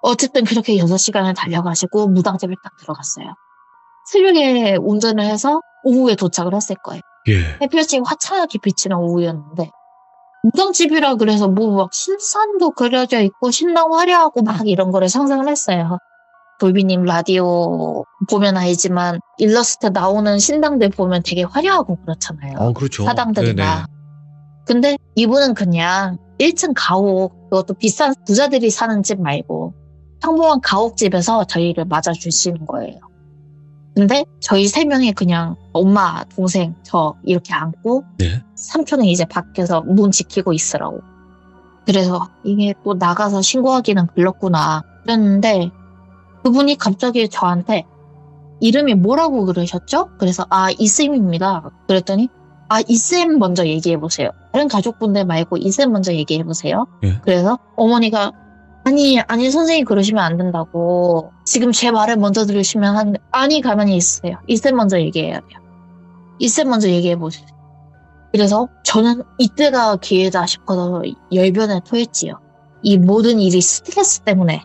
어쨌든 그렇게 6시간을 달려가지고 무당집을 딱 들어갔어요. 새벽에 운전을 해서 오후에 도착을 했을 거예요. 예. 햇볕이 화창하게 비치는 오후였는데 무당집이라 그래서 뭐 막 신산도 그려져 있고 신랑 화려하고 막 이런 거를 상상을 했어요. 돌비님 라디오 보면 알지만 일러스트 나오는 신당들 보면 되게 화려하고 그렇잖아요. 그렇죠. 사당들이나. 네네. 근데 이분은 그냥 1층 가옥, 그것도 비싼 부자들이 사는 집 말고 평범한 가옥집에서 저희를 맞아주시는 거예요. 근데 저희 3명이 그냥 엄마, 동생, 저 이렇게 앉고 네. 삼촌은 이제 밖에서 문 지키고 있으라고. 그래서 이게 또 나가서 신고하기는 글렀구나 그랬는데 그분이 갑자기 저한테 이름이 뭐라고 그러셨죠? 그래서 이쌤입니다. 그랬더니 이쌤 먼저 얘기해보세요. 다른 가족분들 말고 이쌤 먼저 얘기해보세요. 예. 그래서 어머니가 아니 선생님 그러시면 안 된다고. 지금 제 말을 먼저 들으시면 하는데 아니 가만히 있으세요. 이쌤 먼저 얘기해야 돼요. 이쌤 먼저 얘기해보세요. 그래서 저는 이때가 기회다 싶어서 열변을 토했지요. 이 모든 일이 스트레스 때문에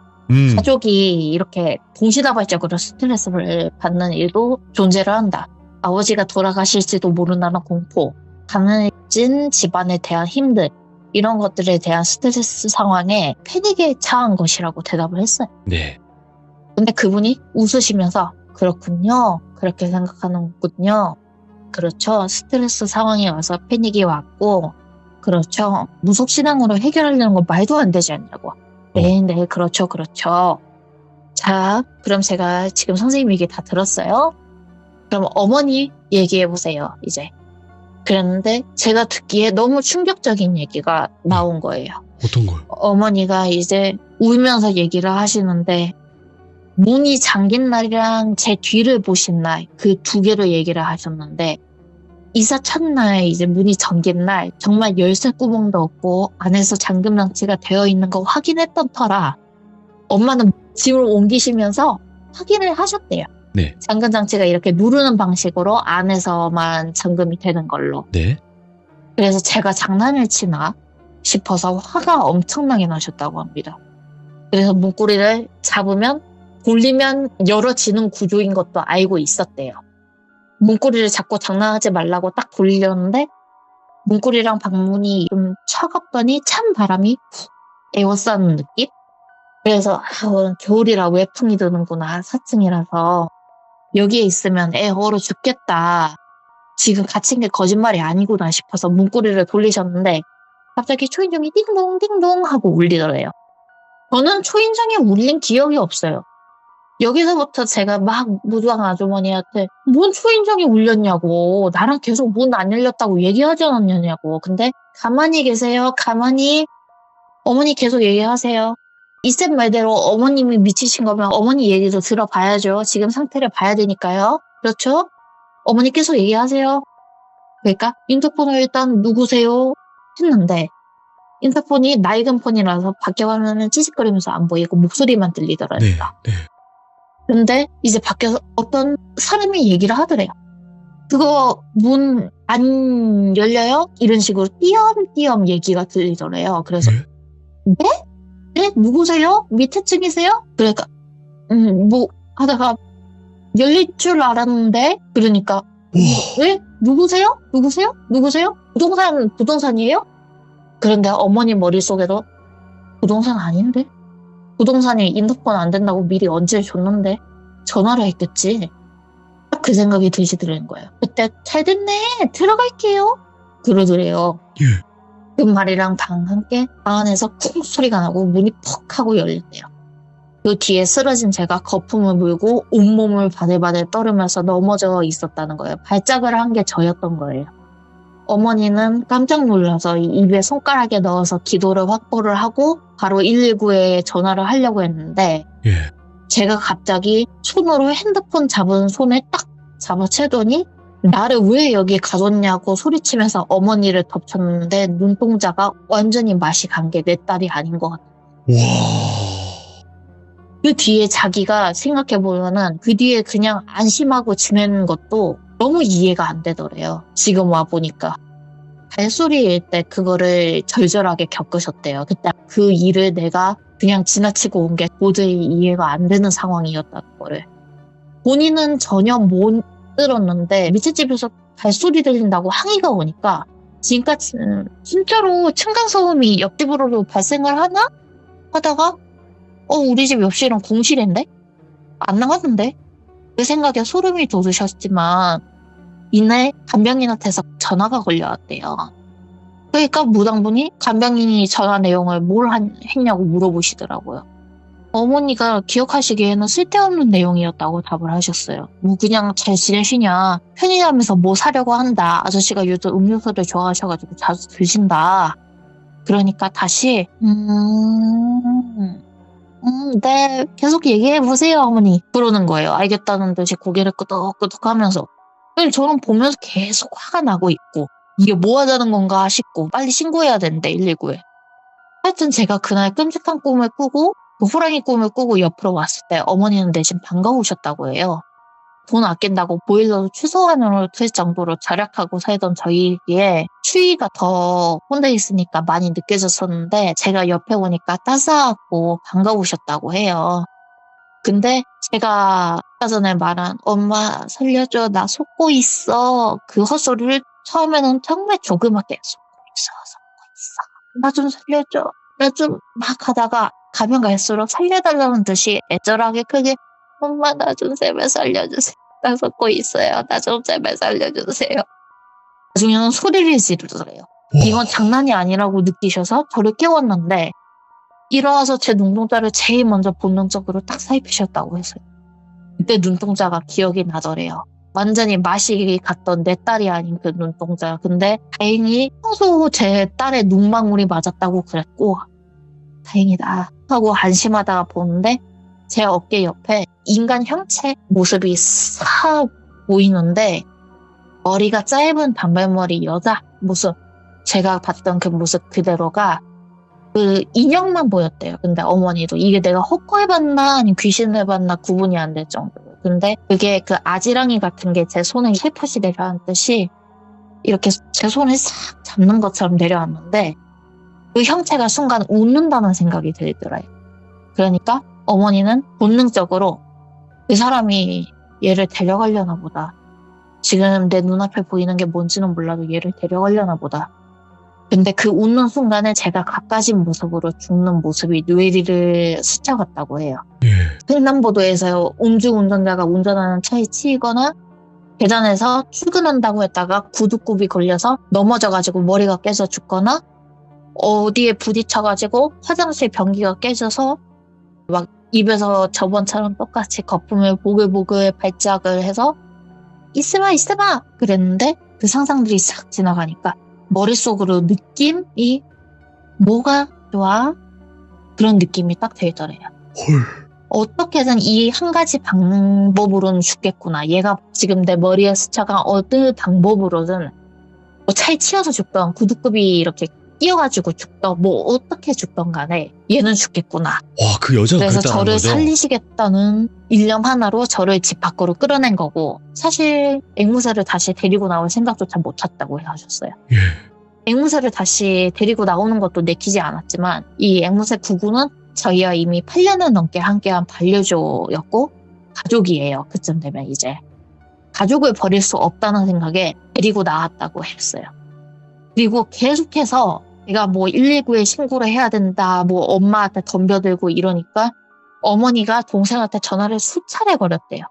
가족이 이렇게 동시다발적으로 스트레스를 받는 일도 존재를 한다. 아버지가 돌아가실지도 모른다는 공포, 가난해진 집안에 대한 힘들, 이런 것들에 대한 스트레스 상황에 패닉에 처한 것이라고 대답을 했어요. 네. 근데 그분이 웃으시면서 그렇군요. 그렇게 생각하는군요. 그렇죠. 스트레스 상황에 와서 패닉이 왔고 그렇죠. 무속신앙으로 해결하려는 건 말도 안 되지 않냐고. 네, 그렇죠. 자, 그럼 제가 지금 선생님 얘기 다 들었어요. 그럼 어머니 얘기해보세요, 이제. 그랬는데 제가 듣기에 너무 충격적인 얘기가 나온 거예요. 어떤 걸? 어머니가 이제 울면서 얘기를 하시는데 문이 잠긴 날이랑 제 뒤를 보신 날 그 2개를 얘기를 하셨는데 이사 첫날 이제 문이 잠긴 날 정말 열쇠 구멍도 없고 안에서 잠금 장치가 되어 있는 거 확인했던 터라 엄마는 짐을 옮기시면서 확인을 하셨대요. 네. 잠금 장치가 이렇게 누르는 방식으로 안에서만 잠금이 되는 걸로. 네. 그래서 제가 장난을 치나 싶어서 화가 엄청나게 나셨다고 합니다. 그래서 문고리를 잡으면 돌리면 열어지는 구조인 것도 알고 있었대요. 문고리를 잡고 장난하지 말라고 딱 돌리려는데 문고리랑 방문이 좀 차갑더니 찬 바람이 훅 에워싸는 느낌? 그래서 겨울이라 외풍이 드는구나. 4층이라서 여기에 있으면 애 얼어 죽겠다. 지금 갇힌 게 거짓말이 아니구나 싶어서 문고리를 돌리셨는데 갑자기 초인종이 띵동 띵동 하고 울리더래요. 저는 초인종이 울린 기억이 없어요. 여기서부터 제가 막 무당 아주머니한테 뭔 초인종이 울렸냐고, 나랑 계속 문 안 열렸다고 얘기하지 않았냐고. 근데 가만히 계세요. 가만히. 어머니 계속 얘기하세요. 이쌤 말대로 어머님이 미치신 거면 어머니 얘기도 들어봐야죠. 지금 상태를 봐야 되니까요. 그렇죠? 어머니 계속 얘기하세요. 그러니까 인터폰을 일단 누구세요? 했는데 인터폰이 낡은 폰이라서 밖에 가면은 찌직거리면서 안 보이고 목소리만 들리더라고요. 네. 근데 이제 밖에서 어떤 사람이 얘기를 하더래요. 그거 문 안 열려요? 이런 식으로 띄엄띄엄 얘기가 들리더래요. 그래서 네? 네? 누구세요? 밑에 층이세요? 그러니까 뭐 하다가 열릴 줄 알았는데 그러니까 네? 누구세요? 부동산이에요? 그런데 어머니 머릿속에도 부동산 아닌데? 부동산이 인터폰 안 된다고 미리 언제 줬는데? 전화를 했겠지. 딱 그 생각이 드시더라는 거예요. 그때 잘 됐네 들어갈게요 그러더래요. 그 말이랑 방 함께 방 안에서 쿵 소리가 나고 문이 퍽 하고 열린대요. 그 뒤에 쓰러진 제가 거품을 물고 온몸을 바들바들 떨으면서 넘어져 있었다는 거예요. 발작을 한 게 저였던 거예요. 어머니는 깜짝 놀라서 입에 손가락에 넣어서 기도를 확보를 하고 바로 119에 전화를 하려고 했는데 제가 갑자기 손으로 핸드폰 잡은 손에 딱 잡아채더니 나를 왜 여기 가뒀냐고 소리치면서 어머니를 덮쳤는데 눈동자가 완전히 맛이 간 게 내 딸이 아닌 것 같아요. 와. 그 뒤에 자기가 생각해보면은 그 뒤에 그냥 안심하고 지내는 것도 너무 이해가 안 되더래요. 지금 와보니까. 발소리일 때 그거를 절절하게 겪으셨대요. 그때 그 일을 내가 그냥 지나치고 온 게 도저히 이해가 안 되는 상황이었다는 거를. 본인은 전혀 못 들었는데 밑에 집에서 발소리 들린다고 항의가 오니까 지금까지는 진짜로 층간소음이 옆집으로도 발생을 하나? 하다가 우리 집 옆실은 공실인데? 안 나갔는데? 그 생각에 소름이 돋으셨지만 이날 간병인한테서 전화가 걸려왔대요. 그러니까 무당분이 간병인이 전화 내용을 뭘 했냐고 물어보시더라고요. 어머니가 기억하시기에는 쓸데없는 내용이었다고 답을 하셨어요. 뭐 그냥 잘 지내시냐, 편의점에서 뭐 사려고 한다, 아저씨가 요즘 음료수를 좋아하셔가지고 자주 드신다. 그러니까 다시 네, 계속 얘기해보세요, 어머니. 그러는 거예요. 알겠다는 듯이 고개를 끄덕끄덕 하면서. 저는 보면서 계속 화가 나고 있고, 이게 뭐 하자는 건가 싶고, 빨리 신고해야 되는데, 119에. 하여튼 제가 그날 끔찍한 꿈을 꾸고, 그 호랑이 꿈을 꾸고 옆으로 왔을 때 어머니는 대신 반가우셨다고 해요. 돈 아낀다고 보일러도 취소하느라 틀 정도로 절약하고 살던 저희에게 추위가 더 혼자 있으니까 많이 느껴졌었는데 제가 옆에 오니까 따스하고 반가우셨다고 해요. 근데 제가 아까 전에 말한 엄마 살려줘 나 속고 있어 그 헛소리를 처음에는 정말 조그맣게 속고 있어 나 좀 살려줘 나 좀 막 하다가 가면 갈수록 살려달라는 듯이 애절하게 크게 엄마 나 좀 제발 살려주세요. 나 속고 있어요. 나 좀 제발 살려주세요. 나중에는 소리를 지르더래요. 이건 장난이 아니라고 느끼셔서 저를 깨웠는데 일어나서 제 눈동자를 제일 먼저 본능적으로 딱 살피셨다고 했어요. 그때 눈동자가 기억이 나더래요. 완전히 맛이 갔던 내 딸이 아닌 그 눈동자. 근데 다행히 평소 제 딸의 눈망울이 맞았다고 그랬고 다행이다 하고 안심하다가 보는데 제 어깨 옆에 인간 형체 모습이 싹 보이는데 머리가 짧은 단발머리 여자 모습 제가 봤던 그 모습 그대로가 그 인형만 보였대요. 근데 어머니도 이게 내가 헛거해봤나 아니면 귀신을 봤나 구분이 안 될 정도로 근데 그게 그 아지랑이 같은 게 제 손에 살포시 내려앉듯이 이렇게 제 손을 싹 잡는 것처럼 내려왔는데 그 형체가 순간 웃는다는 생각이 들더라고요. 그러니까 어머니는 본능적으로 그 사람이 얘를 데려가려나 보다. 지금 내 눈앞에 보이는 게 뭔지는 몰라도 얘를 데려가려나 보다. 근데 그 웃는 순간에 제가 가까진 모습으로 죽는 모습이 뇌리를 스쳐갔다고 해요. 횡단보도에서 음주운전자가 운전하는 차에 치이거나 계단에서 출근한다고 했다가 구두굽이 걸려서 넘어져가지고 머리가 깨져 죽거나 어디에 부딪혀가지고 화장실 변기가 깨져서 막 입에서 저번처럼 똑같이 거품을 보글보글 발작을 해서 있어봐 그랬는데 그 상상들이 싹 지나가니까 머릿속으로 느낌이 뭐가 좋아? 그런 느낌이 딱 들더래요. 헐. 어떻게든 이 한 가지 방법으로는 죽겠구나. 얘가 지금 내 머리에 스쳐간 어느 방법으로든 뭐 차에 치여서 죽던 구두굽이 이렇게 끼어가지고 죽던 뭐 어떻게 죽던 간에 얘는 죽겠구나. 와, 그 여자가 그래서 그랬다는 저를 거죠? 살리시겠다는 일념 하나로 저를 집 밖으로 끌어낸 거고 사실 앵무새를 다시 데리고 나올 생각조차 못 했다고 하셨어요. 앵무새를 다시 데리고 나오는 것도 내키지 않았지만 이 앵무새 구구는 저희와 이미 8년을 넘게 함께한 반려조였고 가족이에요. 그쯤 되면 이제 가족을 버릴 수 없다는 생각에 데리고 나왔다고 했어요. 그리고 계속해서 내가 뭐 119에 신고를 해야 된다, 뭐 엄마한테 덤벼들고 이러니까 어머니가 동생한테 전화를 수차례 걸었대요.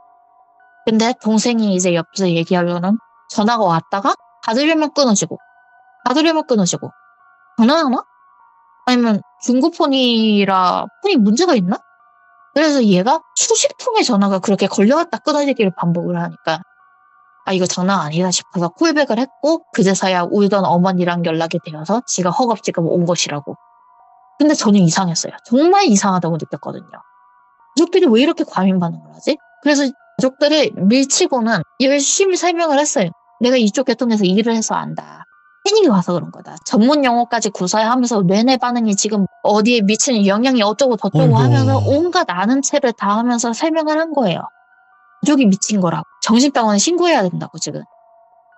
근데 동생이 이제 옆에서 얘기하려는 전화가 왔다가 받으려면 끊어지고 전화하나? 아니면 중고폰이라 폰이 문제가 있나? 그래서 얘가 수십 통의 전화가 그렇게 걸려왔다 끊어지기를 반복을 하니까 이거 장난 아니다 싶어서 콜백을 했고 그제서야 울던 어머니랑 연락이 되어서 지가 허겁지겁 온 것이라고. 근데 저는 이상했어요. 정말 이상하다고 느꼈거든요. 가족들이 왜 이렇게 과민 반응을 하지? 그래서 가족들을 밀치고는 열심히 설명을 했어요. 내가 이쪽 계통에서 일을 해서 안다. 패닉이 와서 그런 거다. 전문 용어까지 구사하면서 뇌내 반응이 지금 어디에 미치는 영향이 어쩌고 저쩌고 어이구. 하면서 온갖 아는 체를 다 하면서 설명을 한 거예요. 가족이 미친 거라고. 정신병원에 신고해야 된다고 지금.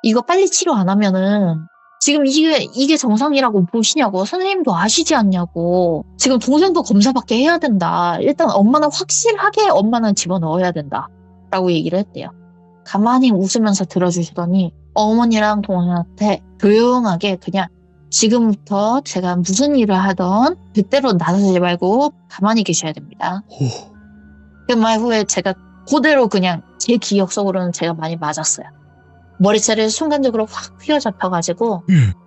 이거 빨리 치료 안 하면은 지금 이게 정상이라고 보시냐고. 선생님도 아시지 않냐고. 지금 동생도 검사받게 해야 된다. 일단 엄마는 확실하게 엄마는 집어넣어야 된다. 라고 얘기를 했대요. 가만히 웃으면서 들어주시더니 어머니랑 동생한테 조용하게 그냥 지금부터 제가 무슨 일을 하던 그때로 나서지 말고 가만히 계셔야 됩니다. 그 말 후에 제가 그대로 그냥 제 기억 속으로는 제가 많이 맞았어요. 머리채를 순간적으로 확 휘어잡혀가지고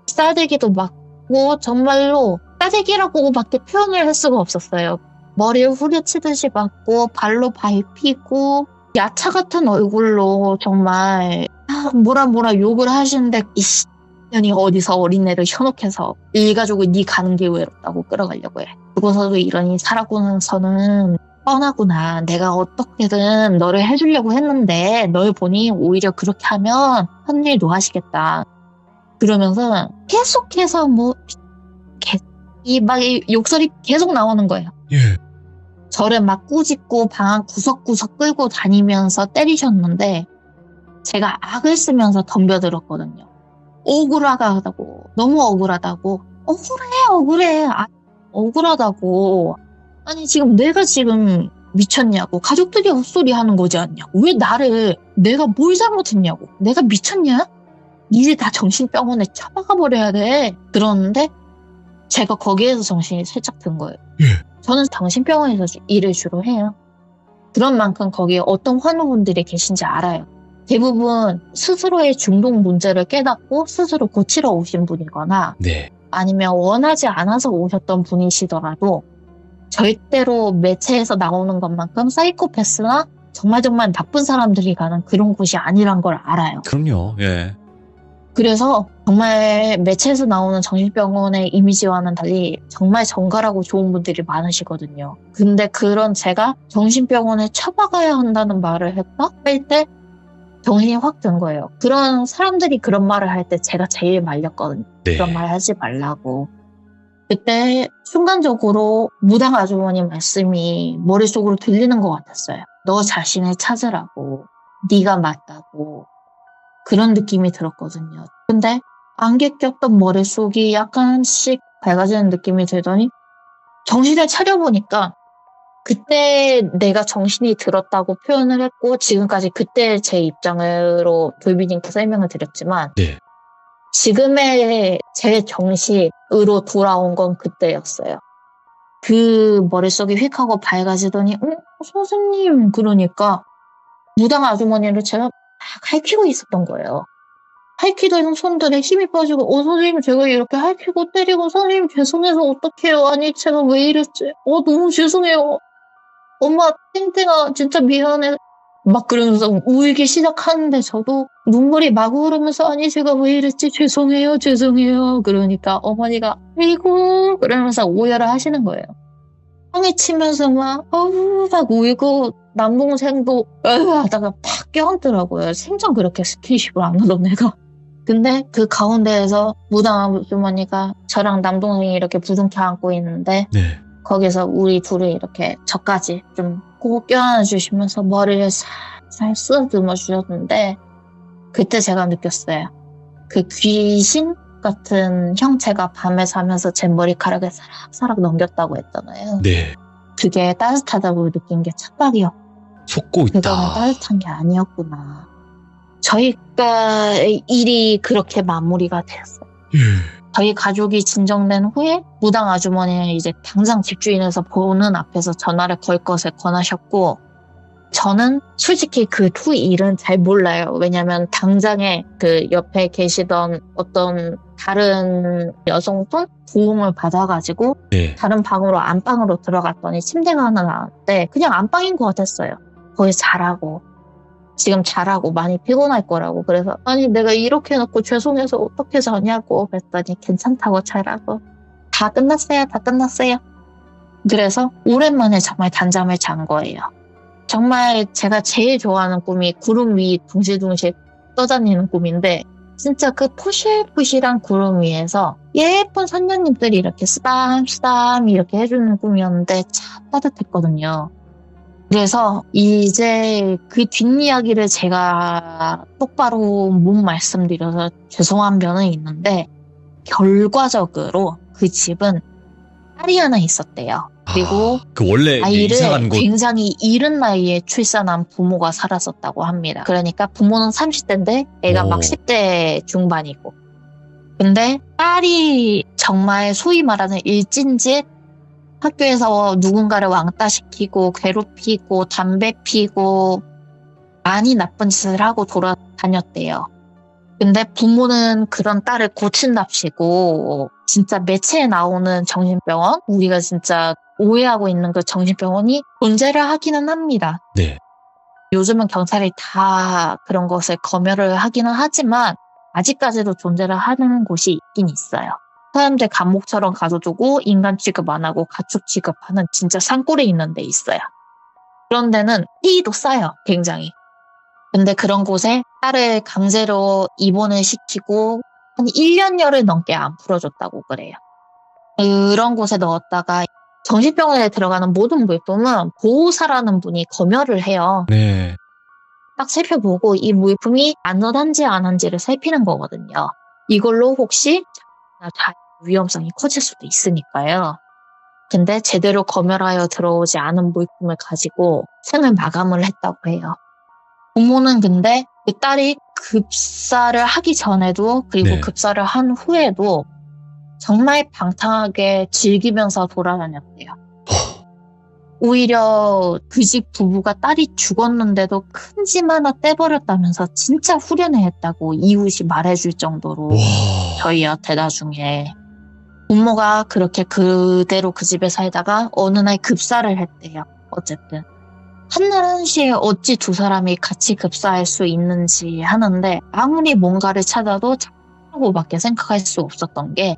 싸대기도 맞고 정말로 싸대기라고밖에 표현을 할 수가 없었어요. 머리를 후려치듯이 맞고 발로 밟히고 야차 같은 얼굴로 정말 뭐라 욕을 하시는데 이씨 년이 어디서 어린애를 현혹해서 일가족을 네 가는 게 외롭다고 끌어가려고 해. 그곳서도 이러니 살았고 나서는 뻔하구나. 내가 어떻게든 너를 해주려고 했는데 널 보니 오히려 그렇게 하면 헌일도 하시겠다. 그러면서 계속해서 막 욕설이 계속 나오는 거예요. 예. 저를 막 꾸짖고 방 구석구석 끌고 다니면서 때리셨는데 제가 악을 쓰면서 덤벼들었거든요. 억울하다고. 너무 억울하다고. 억울해. 억울하다고. 아니 지금 내가 지금 미쳤냐고. 가족들이 헛소리 하는 거지 않냐고. 왜 내가 뭘 잘못했냐고. 내가 미쳤냐? 니들 다 정신병원에 처박아 버려야 돼. 그러는데 제가 거기에서 정신이 살짝 든 거예요. 예. 저는 정신병원에서 일을 주로 해요. 그런 만큼 거기에 어떤 환우분들이 계신지 알아요. 대부분 스스로의 중독 문제를 깨닫고 스스로 고치러 오신 분이거나 네. 아니면 원하지 않아서 오셨던 분이시더라도 절대로 매체에서 나오는 것만큼 사이코패스나 정말 나쁜 사람들이 가는 그런 곳이 아니란 걸 알아요. 그럼요. 예. 그래서 정말 매체에서 나오는 정신병원의 이미지와는 달리 정말 정갈하고 좋은 분들이 많으시거든요. 근데 그런 제가 정신병원에 처박아야 한다는 말을 했다? 할 때 정신이 확 든 거예요. 그런 사람들이 그런 말을 할 때 제가 제일 말렸거든요. 네. 그런 말 하지 말라고. 그때 순간적으로 무당 아주머니 말씀이 머릿속으로 들리는 것 같았어요. 너 자신을 찾으라고. 네가 맞다고. 그런 느낌이 들었거든요. 근데 안개 꼈던 머릿속이 약간씩 밝아지는 느낌이 들더니 정신을 차려보니까 그때 내가 정신이 들었다고 표현을 했고 지금까지 그때 제 입장으로 돌비님께 설명을 드렸지만 네. 지금의 제 정신으로 돌아온 건 그때였어요. 그 머릿속이 휙 하고 밝아지더니 선생님 그러니까 무당 아주머니를 제가 막 할퀴고 있었던 거예요. 할퀴던 손들에 힘이 빠지고 선생님 제가 이렇게 할퀴고 때리고 선생님 죄송해서 어떡해요. 아니 제가 왜 이랬지. 너무 죄송해요. 엄마 땡땡아 진짜 미안해. 막 그러면서 울기 시작하는데 저도 눈물이 마구 흐르면서 아니 제가 왜 이랬지 죄송해요. 그러니까 어머니가 아이고 그러면서 오열을 하시는 거예요. 형이 치면서 막 울고 남동생도 하다가 팍 껴안더라고요. 생전 그렇게 스킨십을 안 하던 애가. 근데 그 가운데에서 무당 아주머니가 저랑 남동생이 이렇게 부둥켜 안고 있는데 네. 거기서 우리 둘을 이렇게 저까지 좀 꼭 껴안아 주시면서 머리를 살살 쓰다듬어 주셨는데 그때 제가 느꼈어요. 그 귀신 같은 형체가 밤에 자면서 제 머리카락을 사락사락 넘겼다고 했잖아요. 네. 그게 따뜻하다고 느낀 게 착각이었고 속고 있다. 그거는 따뜻한 게 아니었구나. 저희가 일이 그렇게 마무리가 됐어요. 예. 저희 가족이 진정된 후에 무당 아주머니는 이제 당장 집주인에서 보는 앞에서 전화를 걸 것을 권하셨고, 저는 솔직히 그 후 일은 잘 몰라요. 왜냐면 당장에 그 옆에 계시던 어떤 다른 여성분 도움을 받아가지고 네. 다른 방으로 안방으로 들어갔더니 침대가 하나 나왔는데 그냥 안방인 것 같았어요. 거기서 자라고. 지금 잘하고 많이 피곤할 거라고. 그래서 아니 내가 이렇게 해놓고 죄송해서 어떻게 자냐고 그랬더니 괜찮다고 잘하고. 다 끝났어요. 다 끝났어요. 그래서 오랜만에 정말 단잠을 잔 거예요. 정말 제가 제일 좋아하는 꿈이 구름 위 둥실둥실 떠다니는 꿈인데 진짜 그 포실포실한 구름 위에서 예쁜 선녀님들이 이렇게 쓰담쓰담 이렇게 해주는 꿈이었는데 참 따뜻했거든요. 그래서 이제 그 뒷이야기를 제가 똑바로 못 말씀드려서 죄송한 면은 있는데 결과적으로 그 집은 딸이 하나 있었대요. 그리고 그 원래 아이를 이상한 곳. 굉장히 이른 나이에 출산한 부모가 살았었다고 합니다. 그러니까 부모는 30대인데 애가 오. 막 10대 중반이고. 근데 딸이 정말 소위 말하는 일진짓 학교에서 누군가를 왕따시키고 괴롭히고 담배 피고 많이 나쁜 짓을 하고 돌아다녔대요. 근데 부모는 그런 딸을 고친답시고 진짜 매체에 나오는 정신병원, 우리가 진짜 오해하고 있는 그 정신병원이 존재를 하기는 합니다. 네. 요즘은 경찰이 다 그런 것을 검열을 하기는 하지만 아직까지도 존재를 하는 곳이 있긴 있어요. 사람들 감옥처럼 가둬두고 인간 취급 안 하고 가축 취급하는 진짜 산골에 있는 데 있어요. 그런 데는 피도 싸요, 굉장히. 근데 그런 곳에 딸을 강제로 입원을 시키고 한 1년여를 넘게 안 풀어줬다고 그래요. 그런 곳에 넣었다가 정신병원에 들어가는 모든 물품은 보호사라는 분이 검열을 해요. 네. 딱 살펴보고 이 물품이 안전한지 안 한지를 살피는 거거든요. 이걸로 혹시 위험성이 커질 수도 있으니까요. 근데 제대로 검열하여 들어오지 않은 물품을 가지고 생을 마감을 했다고 해요. 부모는 근데 그 딸이 급사를 하기 전에도 그리고 네. 급사를 한 후에도 정말 방탕하게 즐기면서 돌아다녔대요. 오히려 그 집 부부가 딸이 죽었는데도 큰 짐 하나 떼버렸다면서 진짜 후련해했다고 이웃이 말해줄 정도로 와. 저희한테 나중에 부모가 그렇게 그대로 그 집에 살다가 어느 날 급사를 했대요. 어쨌든 한날 한시에 어찌 두 사람이 같이 급사할 수 있는지 하는데 아무리 뭔가를 찾아도 참고밖에 생각할 수 없었던 게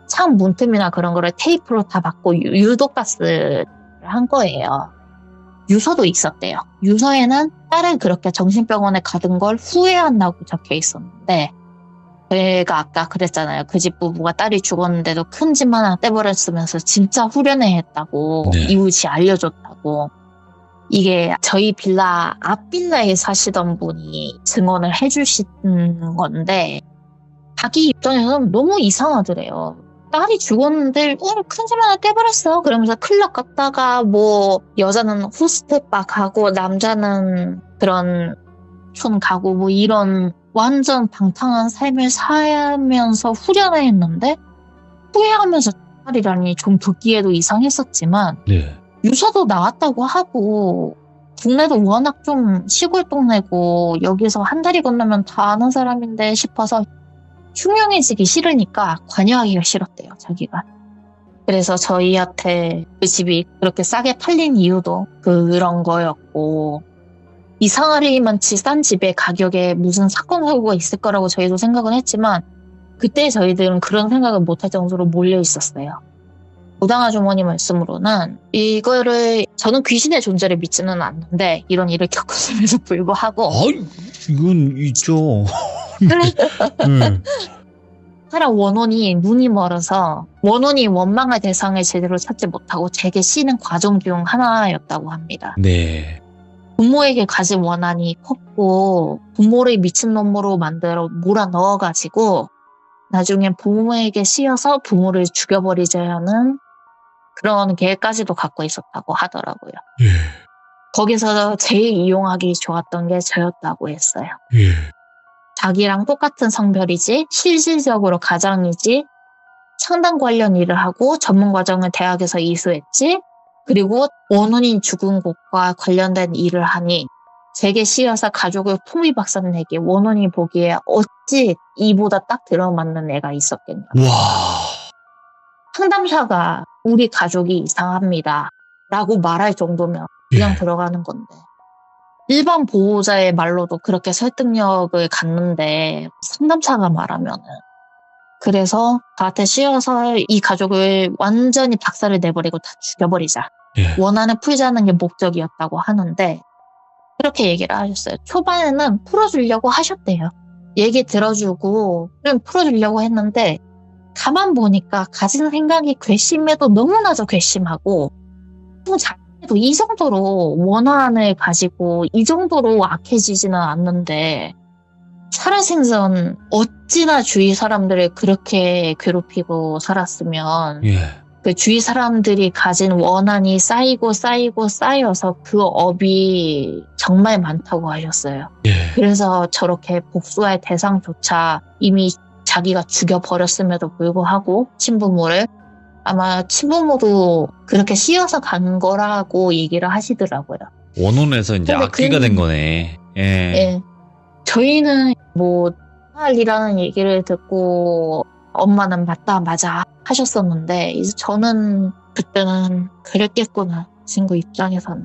창 문틈이나 그런 거를 테이프로 다 막고 유독가스를 한 거예요. 유서도 있었대요. 유서에는 딸은 그렇게 정신병원에 가던 걸 후회한다고 적혀 있었는데 제가 아까 그랬잖아요. 그 집 부부가 딸이 죽었는데도 큰 짐 하나 떼버렸으면서 진짜 후련해했다고 네. 이웃이 알려줬다고. 이게 저희 빌라 앞 빌라에 사시던 분이 증언을 해주신 건데 자기 입장에서는 너무 이상하더래요. 딸이 죽었는데 큰 짐 하나 떼버렸어. 그러면서 클럽 갔다가 뭐 여자는 호스트바 가고 남자는 그런 촌 가고 뭐 이런 완전 방탕한 삶을 살면서 후련해했는데 후회하면서 딸이라니 좀 듣기에도 이상했었지만 네. 유서도 나왔다고 하고 국내도 워낙 좀 시골 동네고 여기서 한 다리 건너면 다 아는 사람인데 싶어서 흉흉해지기 싫으니까 관여하기가 싫었대요, 자기가. 그래서 저희한테 그 집이 그렇게 싸게 팔린 이유도 그런 거였고 이상하리만치 싼 집의 가격에 무슨 사건 사고가 있을 거라고 저희도 생각은 했지만 그때 저희들은 그런 생각을 못할 정도로 몰려 있었어요. 무당 아주머니 말씀으로는 이거를 저는 귀신의 존재를 믿지는 않는데 이런 일을 겪었음에도 불구하고 이건 있죠. 사람 원혼이 눈이 멀어서 원혼이 원망할 대상을 제대로 찾지 못하고 제게 씌는 과정 중 하나였다고 합니다. 네. 부모에게 가진 원한이 컸고 부모를 미친놈으로 만들어 몰아넣어가지고 나중에 부모에게 씌어서 부모를 죽여버리자는 그런 계획까지도 갖고 있었다고 하더라고요. 예. 거기서 제일 이용하기 좋았던 게 저였다고 했어요. 예. 자기랑 똑같은 성별이지 실질적으로 가장이지 상담 관련 일을 하고 전문 과정을 대학에서 이수했지. 그리고 원혼인 죽은 곳과 관련된 일을 하니 제게 씌어서 가족을 풍비박산내게 원혼이 보기에 어찌 이보다 딱 들어맞는 애가 있었겠냐. 와. 상담사가 우리 가족이 이상합니다 라고 말할 정도면 그냥 예. 들어가는 건데 일반 보호자의 말로도 그렇게 설득력을 갖는데 상담사가 말하면은 그래서 저한테 씌어서 이 가족을 완전히 박살을 내버리고 다 죽여버리자. 예. 원한을 풀자는 게 목적이었다고 하는데 그렇게 얘기를 하셨어요. 초반에는 풀어주려고 하셨대요. 얘기 들어주고 좀 풀어주려고 했는데 가만 보니까 가진 생각이 괘씸해도 너무나도 괘씸하고 또 자기도 이 정도로 원한을 가지고 이 정도로 악해지지는 않는데 살아생전 어찌나 주위 사람들을 그렇게 괴롭히고 살았으면 예. 그 주위 사람들이 가진 원한이 쌓여서 그 업이 정말 많다고 하셨어요. 예. 그래서 저렇게 복수할 대상조차 이미 자기가 죽여버렸음에도 불구하고 친부모를 아마 친부모도 그렇게 씌어서 간 거라고 얘기를 하시더라고요. 원혼에서 이제 근데 악귀가 된 거네. 예. 예. 저희는 뭐 딸이라는 얘기를 듣고 엄마는 맞아 하셨었는데 이제 저는 그때는 그랬겠구나. 친구 입장에서는.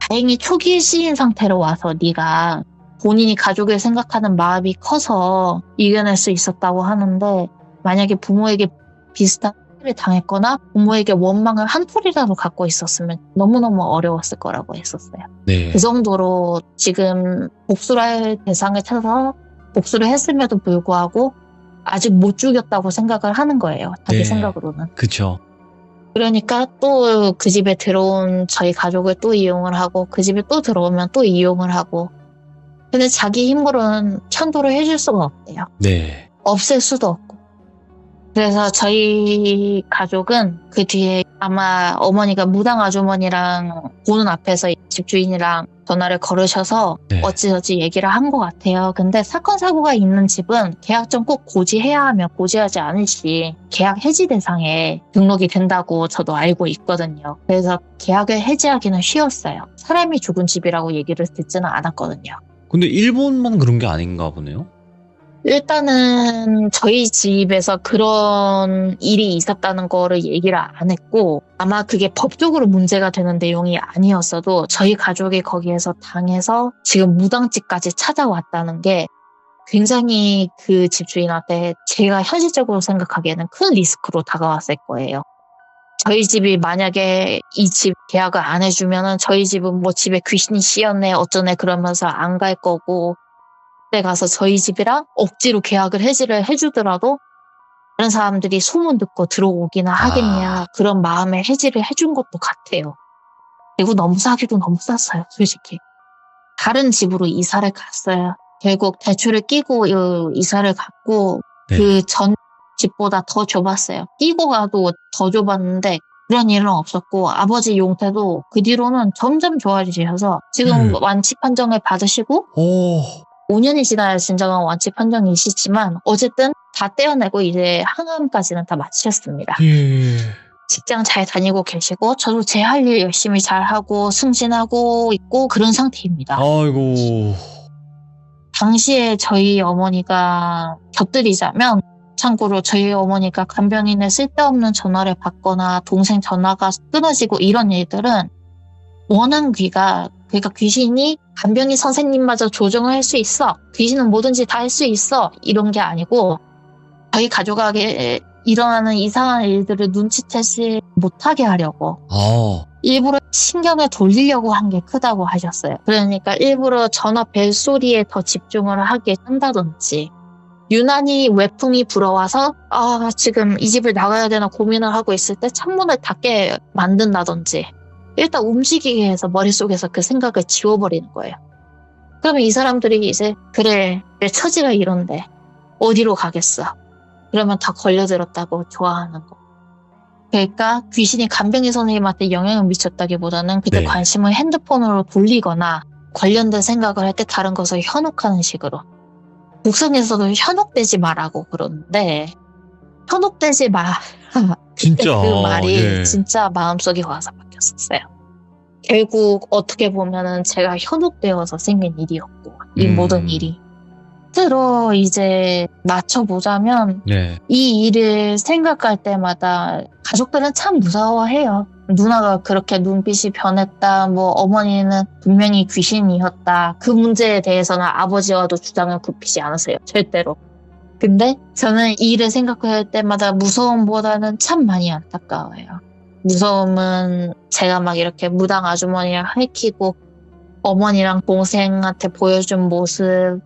다행히 초기 시인 상태로 와서 네가 본인이 가족을 생각하는 마음이 커서 이겨낼 수 있었다고 하는데 만약에 부모에게 비슷한 일을 당했거나 부모에게 원망을 한 톨이라도 갖고 있었으면 너무너무 어려웠을 거라고 했었어요. 네. 그 정도로 지금 복수를 할 대상을 찾아서 복수를 했음에도 불구하고 아직 못 죽였다고 생각을 하는 거예요. 자기 네. 생각으로는. 그쵸. 그러니까 또 그 집에 들어온 저희 가족을 또 이용을 하고 그 집에 또 들어오면 또 이용을 하고 근데 자기 힘으로는 천도를 해줄 수가 없대요. 네. 없앨 수도 없고. 그래서 저희 가족은 그 뒤에 아마 어머니가 무당 아주머니랑 보는 앞에서 집주인이랑 전화를 걸으셔서 네. 어찌저찌 얘기를 한 것 같아요. 근데 사건 사고가 있는 집은 계약전 꼭 고지해야 하며 고지하지 않을 시 계약 해지 대상에 등록이 된다고 저도 알고 있거든요. 그래서 계약을 해지하기는 쉬웠어요. 사람이 죽은 집이라고 얘기를 듣지는 않았거든요. 근데 일본만 그런 게 아닌가 보네요. 일단은 저희 집에서 그런 일이 있었다는 거를 얘기를 안 했고 아마 그게 법적으로 문제가 되는 내용이 아니었어도 저희 가족이 거기에서 당해서 지금 무당집까지 찾아왔다는 게 굉장히 그 집주인한테 제가 현실적으로 생각하기에는 큰 리스크로 다가왔을 거예요. 저희 집이 만약에 이 집 계약을 안 해주면은 저희 집은 뭐 집에 귀신이 씌었네 어쩌네 그러면서 안 갈 거고 그때 가서 저희 집이랑 억지로 계약을 해지를 해주더라도 다른 사람들이 소문 듣고 들어오기나 하겠냐 그런 마음에 해지를 해준 것도 같아요. 그리고 너무 싸기도 너무 쌌어요 솔직히. 다른 집으로 이사를 갔어요. 결국 대출을 끼고 이사를 갔고 네. 그 전 집보다 더 좁았어요. 끼고 가도 더 좁았는데 그런 일은 없었고 아버지 용태도 그 뒤로는 점점 좋아지셔서 지금 완치 판정을 받으시고 오. 5년이 지나야 진정한 완치 판정이시지만 어쨌든 다 떼어내고 이제 항암까지는 다 마치셨습니다. 예. 직장 잘 다니고 계시고 저도 제 할 일 열심히 잘하고 승진하고 있고 그런 상태입니다. 아이고. 당시에 저희 어머니가 곁들이자면 참고로 저희 어머니가 간병인의 쓸데없는 전화를 받거나 동생 전화가 끊어지고 이런 일들은 원한귀가 그러니까 귀신이 간병인 선생님마저 조정을 할 수 있어. 귀신은 뭐든지 다 할 수 있어. 이런 게 아니고 저희 가족에게 일어나는 이상한 일들을 눈치채지 못하게 하려고 일부러 신경을 돌리려고 한 게 크다고 하셨어요. 그러니까 일부러 전화 벨소리에 더 집중을 하게 한다든지 유난히 외풍이 불어와서 지금 이 집을 나가야 되나 고민을 하고 있을 때 창문을 닫게 만든다든지 일단 움직이게 해서 머릿속에서 그 생각을 지워버리는 거예요. 그러면 이 사람들이 이제 그래 내 처지가 이런데 어디로 가겠어. 그러면 다 걸려들었다고 좋아하는 거. 그러니까 귀신이 간병인 선생님한테 영향을 미쳤다기보다는 그때 네. 관심을 핸드폰으로 돌리거나 관련된 생각을 할 때 다른 것을 현혹하는 식으로. 국성에서도 현혹되지 말라고 그러는데 현혹되지 마. 진짜. 그 말이 예. 진짜 마음속에 와서 박혔었어요. 결국 어떻게 보면은 제가 현혹되어서 생긴 일이었고, 이 모든 일이. 스스로 이제 맞춰보자면, 네. 이 일을 생각할 때마다 가족들은 참 무서워해요. 누나가 그렇게 눈빛이 변했다, 뭐 어머니는 분명히 귀신이었다. 그 문제에 대해서는 아버지와도 주장을 굽히지 않으세요. 절대로. 근데 저는 이 일을 생각할 때마다 무서움보다는 참 많이 안타까워요. 무서움은 제가 막 이렇게 무당 아주머니랑 핥히고 어머니랑 동생한테 보여준 모습,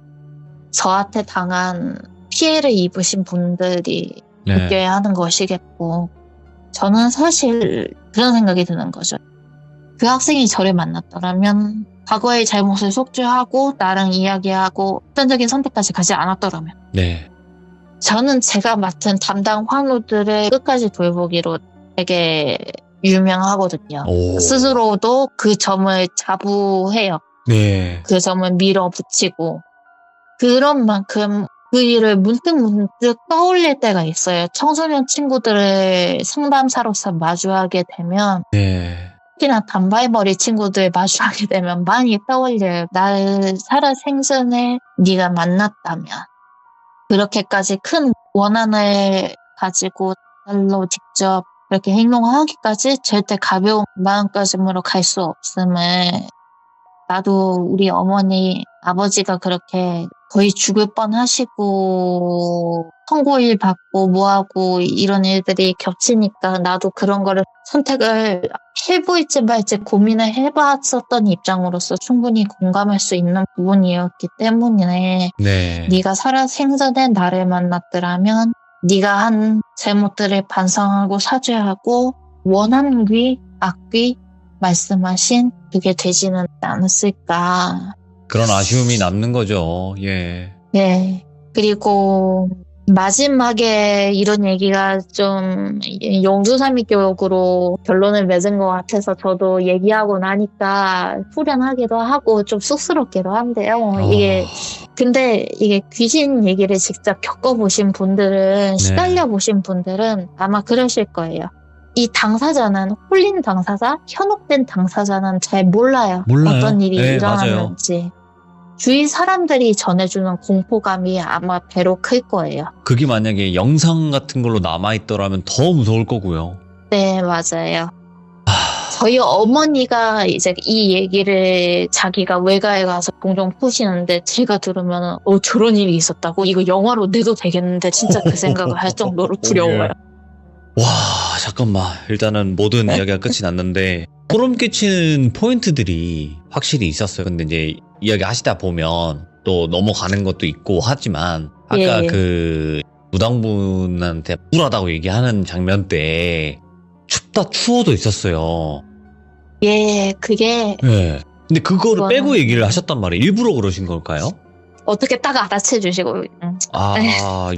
저한테 당한 피해를 입으신 분들이 네. 느껴야 하는 것이겠고, 저는 사실 그런 생각이 드는 거죠. 그 학생이 저를 만났더라면, 과거의 잘못을 속죄하고 나랑 이야기하고 극단적인 선택까지 가지 않았더라면, 네. 저는 제가 맡은 담당 환우들을 끝까지 돌보기로 되게 유명하거든요. 오. 스스로도 그 점을 자부해요. 네. 그 점을 밀어붙이고, 그런 만큼 그 일을 문득 떠올릴 때가 있어요. 청소년 친구들을 상담사로서 마주하게 되면, 네. 특히나 단발머리 친구들 마주하게 되면 많이 떠올려요. 날 살아 생전에 네가 만났다면, 그렇게까지 큰 원한을 가지고 날로 직접 그렇게 행동하기까지 절대 가벼운 마음가짐으로 갈 수 없음을, 나도 우리 어머니, 아버지가 그렇게 거의 죽을 뻔하시고 선고일 받고 뭐하고 이런 일들이 겹치니까 나도 그런 거를 선택을 해볼지 말지 고민을 해봤었던 입장으로서 충분히 공감할 수 있는 부분이었기 때문에, 네. 네가 살아 생전에 나를 만났더라면 네가 한 잘못들을 반성하고 사죄하고 원한 귀, 악귀 말씀하신 그게 되지는 않았을까. 그런 아쉬움이 남는 거죠. 예. 네. 그리고 마지막에 이런 얘기가 좀 용두사미격으로 결론을 맺은 것 같아서 저도 얘기하고 나니까 후련하기도 하고 좀 쑥스럽기도 한데요. 근데 이게 귀신 얘기를 직접 겪어보신 분들은, 시달려 보신 분들은 아마 그러실 거예요. 이 당사자는, 홀린 당사자, 현혹된 당사자는 잘 몰라요. 어떤 일이 네, 일어났는지. 맞아요. 주위 사람들이 전해주는 공포감이 아마 배로 클 거예요. 그게 만약에 영상 같은 걸로 남아있더라면 더 무서울 거고요. 네, 맞아요. 저희 어머니가 이제 이 얘기를 자기가 외가에 가서 종종 푸시는데, 제가 들으면 저런 일이 있었다고? 이거 영화로 내도 되겠는데 진짜 그 생각을 할 정도로 두려워요. 와, 잠깐만. 일단은 모든 이야기가 끝이 났는데 소름 끼치는 포인트들이 확실히 있었어요. 근데 이제 이야기 하시다 보면 또 넘어가는 것도 있고 하지만, 아까 그 무당분한테 우울하다고 얘기하는 장면 때 춥다 추워도 있었어요. 예, 그게. 네. 근데 그거를 빼고 얘기를 하셨단 말이에요. 일부러 그러신 걸까요? 어떻게 딱 알아채 주시고.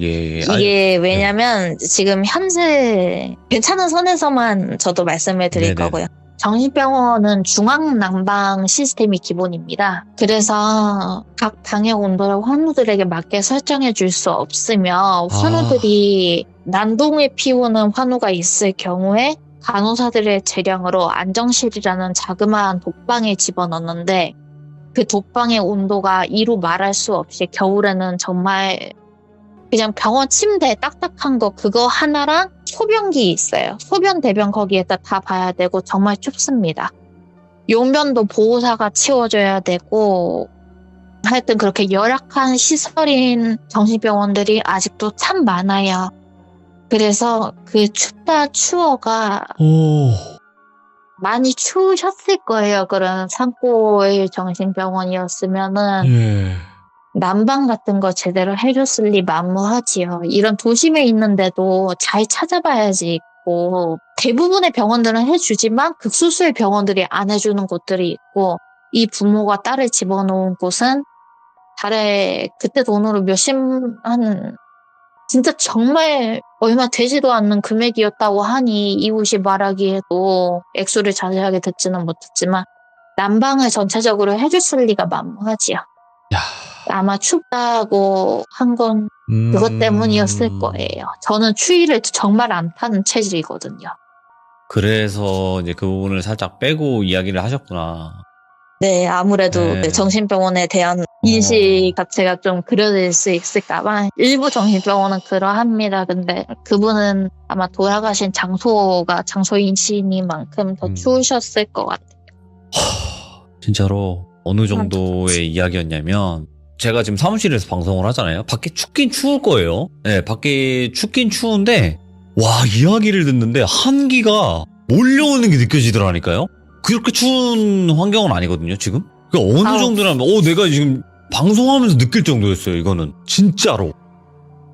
예. 이게 왜냐면 지금 현재 괜찮은 선에서만 저도 말씀을 드릴 거고요. 정신병원은 중앙난방 시스템이 기본입니다. 그래서 각 방역 온도를 환우들에게 맞게 설정해 줄 수 없으며, 환우들이 난동을 피우는 환우가 있을 경우에 간호사들의 재량으로 안정실이라는 자그마한 독방에 집어넣는데, 그 독방의 온도가 이루 말할 수 없이 겨울에는 정말 그냥 병원 침대 딱딱한 거 그거 하나랑 소변기 있어요. 소변 대변 거기에다 다 봐야 되고 정말 춥습니다. 용변도 보호사가 치워줘야 되고, 하여튼 그렇게 열악한 시설인 정신병원들이 아직도 참 많아요. 그래서 그 춥다 추워가 많이 추우셨을 거예요. 그런 산골 정신병원이었으면은 난방 같은 거 제대로 해줬을 리 만무하지요. 이런 도심에 있는데도 잘 찾아봐야지 있고, 대부분의 병원들은 해주지만 극소수의 병원들이 안 해주는 곳들이 있고, 이 부모가 딸을 집어넣은 곳은 달에 그때 돈으로 진짜 정말 얼마 되지도 않는 금액이었다고 하니 이웃이 말하기에도 액수를 자세하게 듣지는 못했지만 난방을 전체적으로 해줬을 리가 만무하지요. 야, 아마 춥다고 한 건 그것 때문이었을 거예요. 저는 추위를 정말 안 타는 체질이거든요. 그래서 이제 그 부분을 살짝 빼고 이야기를 하셨구나. 네, 아무래도 네. 정신병원에 대한 인식 자체가 좀 그려질 수 있을까봐 일부 정신병원은 그러합니다. 근데 그분은 아마 돌아가신 장소가 장소이시니만큼 더 추우셨을 것 같아요. 진짜로 어느 정도의 이야기였냐면 제가 지금 사무실에서 방송을 하잖아요. 밖에 춥긴 추울 거예요. 네, 밖에 춥긴 추운데 와, 이야기를 듣는데 한기가 몰려오는 게 느껴지더라니까요. 그렇게 추운 환경은 아니거든요, 지금. 그러니까 어느 정도냐면 내가 지금 방송하면서 느낄 정도였어요, 이거는. 진짜로.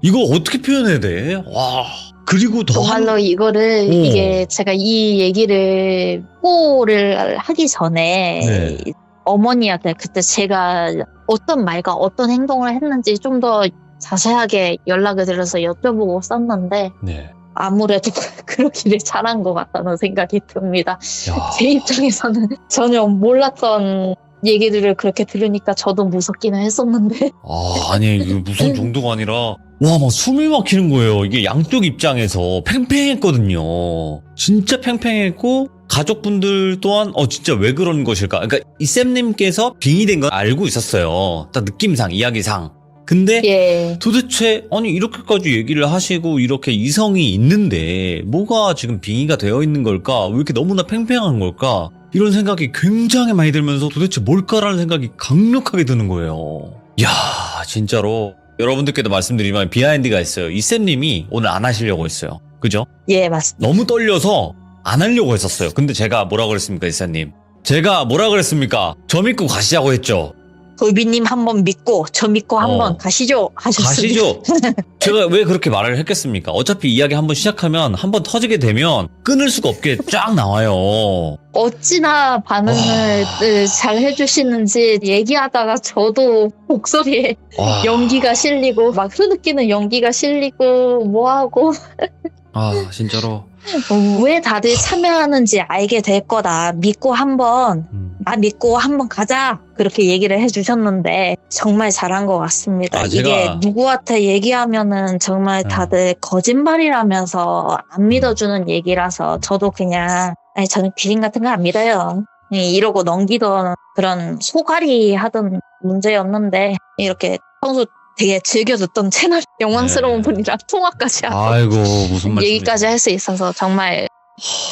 이거 어떻게 표현해야 돼? 와. 그리고 더 정말로 이거를 이게 제가 이 얘기를 뽀를 하기 전에 네. 어머니한테 그때 제가 어떤 말과 어떤 행동을 했는지 좀 더 자세하게 연락을 드려서 여쭤보고 썼는데 네. 아무래도 그러기를 잘한 것 같다는 생각이 듭니다. 야. 제 입장에서는 전혀 몰랐던 얘기들을 그렇게 들으니까 저도 무섭기는 했었는데 아니, 이게 무슨 정도가 아니라, 와, 막 숨이 막히는 거예요. 이게 양쪽 입장에서 팽팽했거든요. 진짜 팽팽했고, 가족분들 또한, 진짜 왜 그런 것일까? 그러니까, 이쌤님께서 빙의된 건 알고 있었어요. 딱 느낌상, 이야기상. 근데, 예. 도대체, 아니, 이렇게까지 얘기를 하시고, 이렇게 이성이 있는데, 뭐가 지금 빙의가 되어 있는 걸까? 왜 이렇게 너무나 팽팽한 걸까? 이런 생각이 굉장히 많이 들면서 도대체 뭘까라는 생각이 강력하게 드는 거예요. 이야, 진짜로. 여러분들께도 말씀드리면 비하인드가 있어요. 이쌤님이 오늘 안 하시려고 했어요. 그죠? 예, 맞습니다. 너무 떨려서 안 하려고 했었어요. 근데 제가 뭐라 그랬습니까, 이쌤님? 제가 뭐라 그랬습니까? 저 믿고 가시자고 했죠. 돌비님 한번 믿고 저 믿고 한번 가시죠 하셨습니다. 가시죠. 제가 왜 그렇게 말을 했겠습니까? 어차피 이야기 한번 시작하면 한번 터지게 되면 끊을 수가 없게 쫙 나와요. 어찌나 반응을 잘 해주시는지 얘기하다가 저도 목소리에 연기가 실리고 막 흐느끼는 연기가 실리고 뭐하고 진짜로. 왜 다들 참여하는지 알게 될 거다. 믿고 한번 나 믿고 한번 가자. 그렇게 얘기를 해주셨는데 정말 잘한 것 같습니다. 이게 누구한테 얘기하면은 정말 다들 거짓말이라면서 안 믿어주는 얘기라서 저도 그냥 저는 귀신 같은 거 안 믿어요. 이러고 넘기던 그런 소갈이 하던 문제였는데 이렇게 평소 되게 즐겨 듣던 채널 영광스러운 분이랑 통화까지 하고 아이고, 무슨 말씀이세요? 얘기까지 할 수 있어서 정말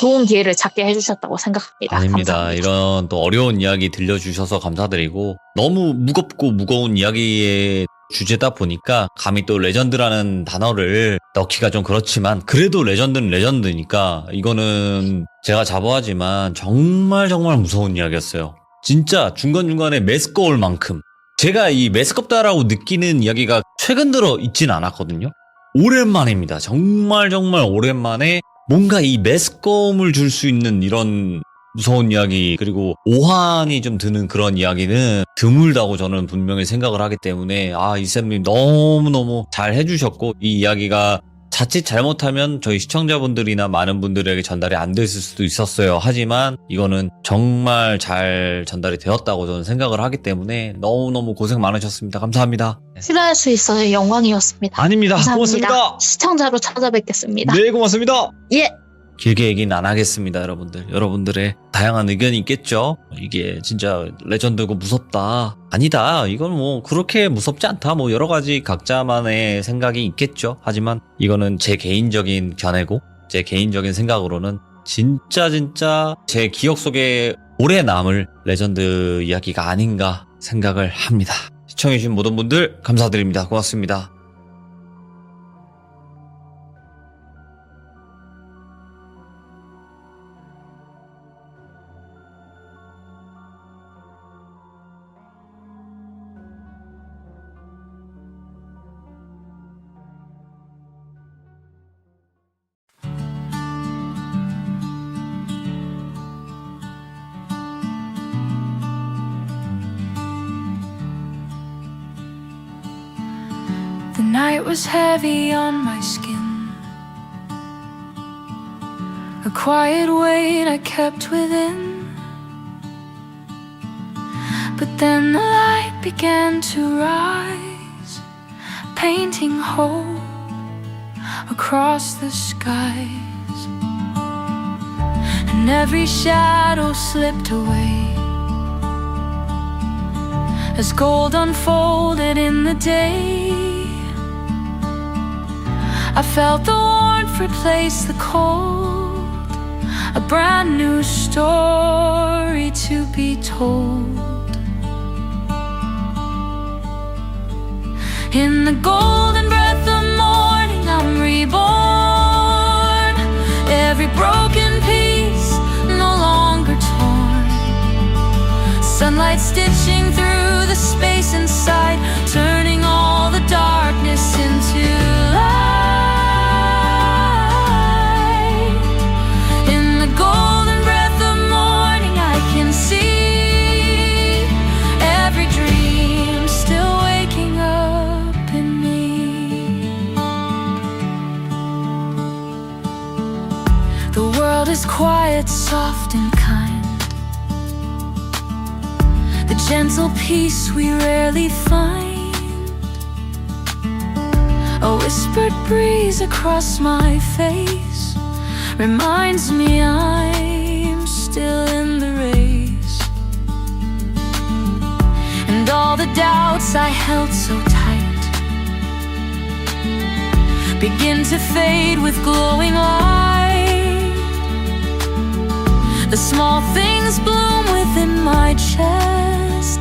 좋은 기회를 찾게 해주셨다고 생각합니다. 아닙니다. 감사합니다. 이런 또 어려운 이야기 들려주셔서 감사드리고 너무 무겁고 무거운 이야기의 주제다 보니까 감히 또 레전드라는 단어를 넣기가 좀 그렇지만 그래도 레전드는 레전드니까 이거는 제가 자부하지만 정말 무서운 이야기였어요. 진짜 중간중간에 메스꺼울 만큼 제가 이 메스껍다라고 느끼는 이야기가 최근 들어 있진 않았거든요. 오랜만입니다. 정말 오랜만에 뭔가 이 메스꺼움을 줄 수 있는 이런 무서운 이야기 그리고 오한이 좀 드는 그런 이야기는 드물다고 저는 분명히 생각을 하기 때문에 이쌤님 너무너무 잘 해주셨고 이 이야기가 자칫 잘못하면 저희 시청자분들이나 많은 분들에게 전달이 안 됐을 수도 있었어요. 하지만 이거는 정말 잘 전달이 되었다고 저는 생각을 하기 때문에 너무너무 고생 많으셨습니다. 감사합니다. 출연할 수 있어서 영광이었습니다. 아닙니다. 감사합니다. 고맙습니다. 시청자로 찾아뵙겠습니다. 네, 고맙습니다. 예. 길게 얘기는 안 하겠습니다, 여러분들. 여러분들의 다양한 의견이 있겠죠? 이게 진짜 레전드고 무섭다. 아니다. 이건 뭐 그렇게 무섭지 않다. 뭐 여러 가지 각자만의 생각이 있겠죠. 하지만 이거는 제 개인적인 견해고 제 개인적인 생각으로는 진짜 제 기억 속에 오래 남을 레전드 이야기가 아닌가 생각을 합니다. 시청해주신 모든 분들 감사드립니다. 고맙습니다. The night was heavy on my skin, a quiet weight I kept within. But then the light began to rise, painting hope across the skies. And every shadow slipped away as gold unfolded in the day. I felt the warmth replace the cold, a brand new story to be told. In the golden breath of morning I'm reborn, every broken piece no longer torn, sunlight stitching through the space inside, turning all the darkness into light. In the golden breath of morning I can see every dream still waking up in me. The world is quiet, soft and kind, the gentle peace we rarely find. A whispered breeze across my face reminds me I'm still in the race. And all the doubts I held so tight begin to fade with glowing light. The small things bloom within my chest,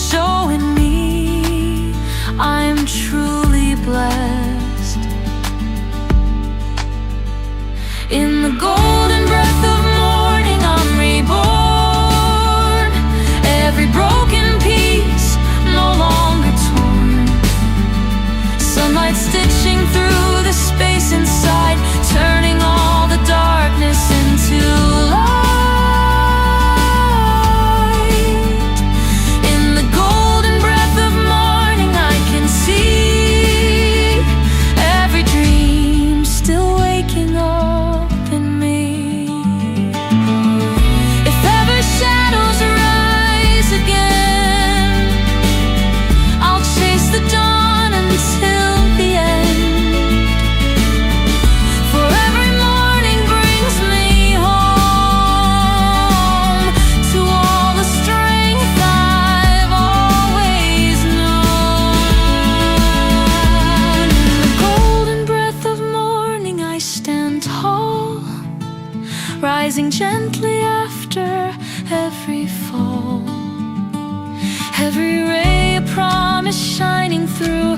showing me I'm truly blessed. In the golden breath of morning I'm reborn, every broken piece no longer torn, sunlight stitching through the space inside, turning all the darkness into light. In the golden breath of morning I can see every dream still waking up in me. If ever shadows rise again, I'll chase the dawn until the end. For every morning brings me home to all the strength I've always known. In the golden breath of morning I stand tall, rising gently after every fall, every ray a promise shining through,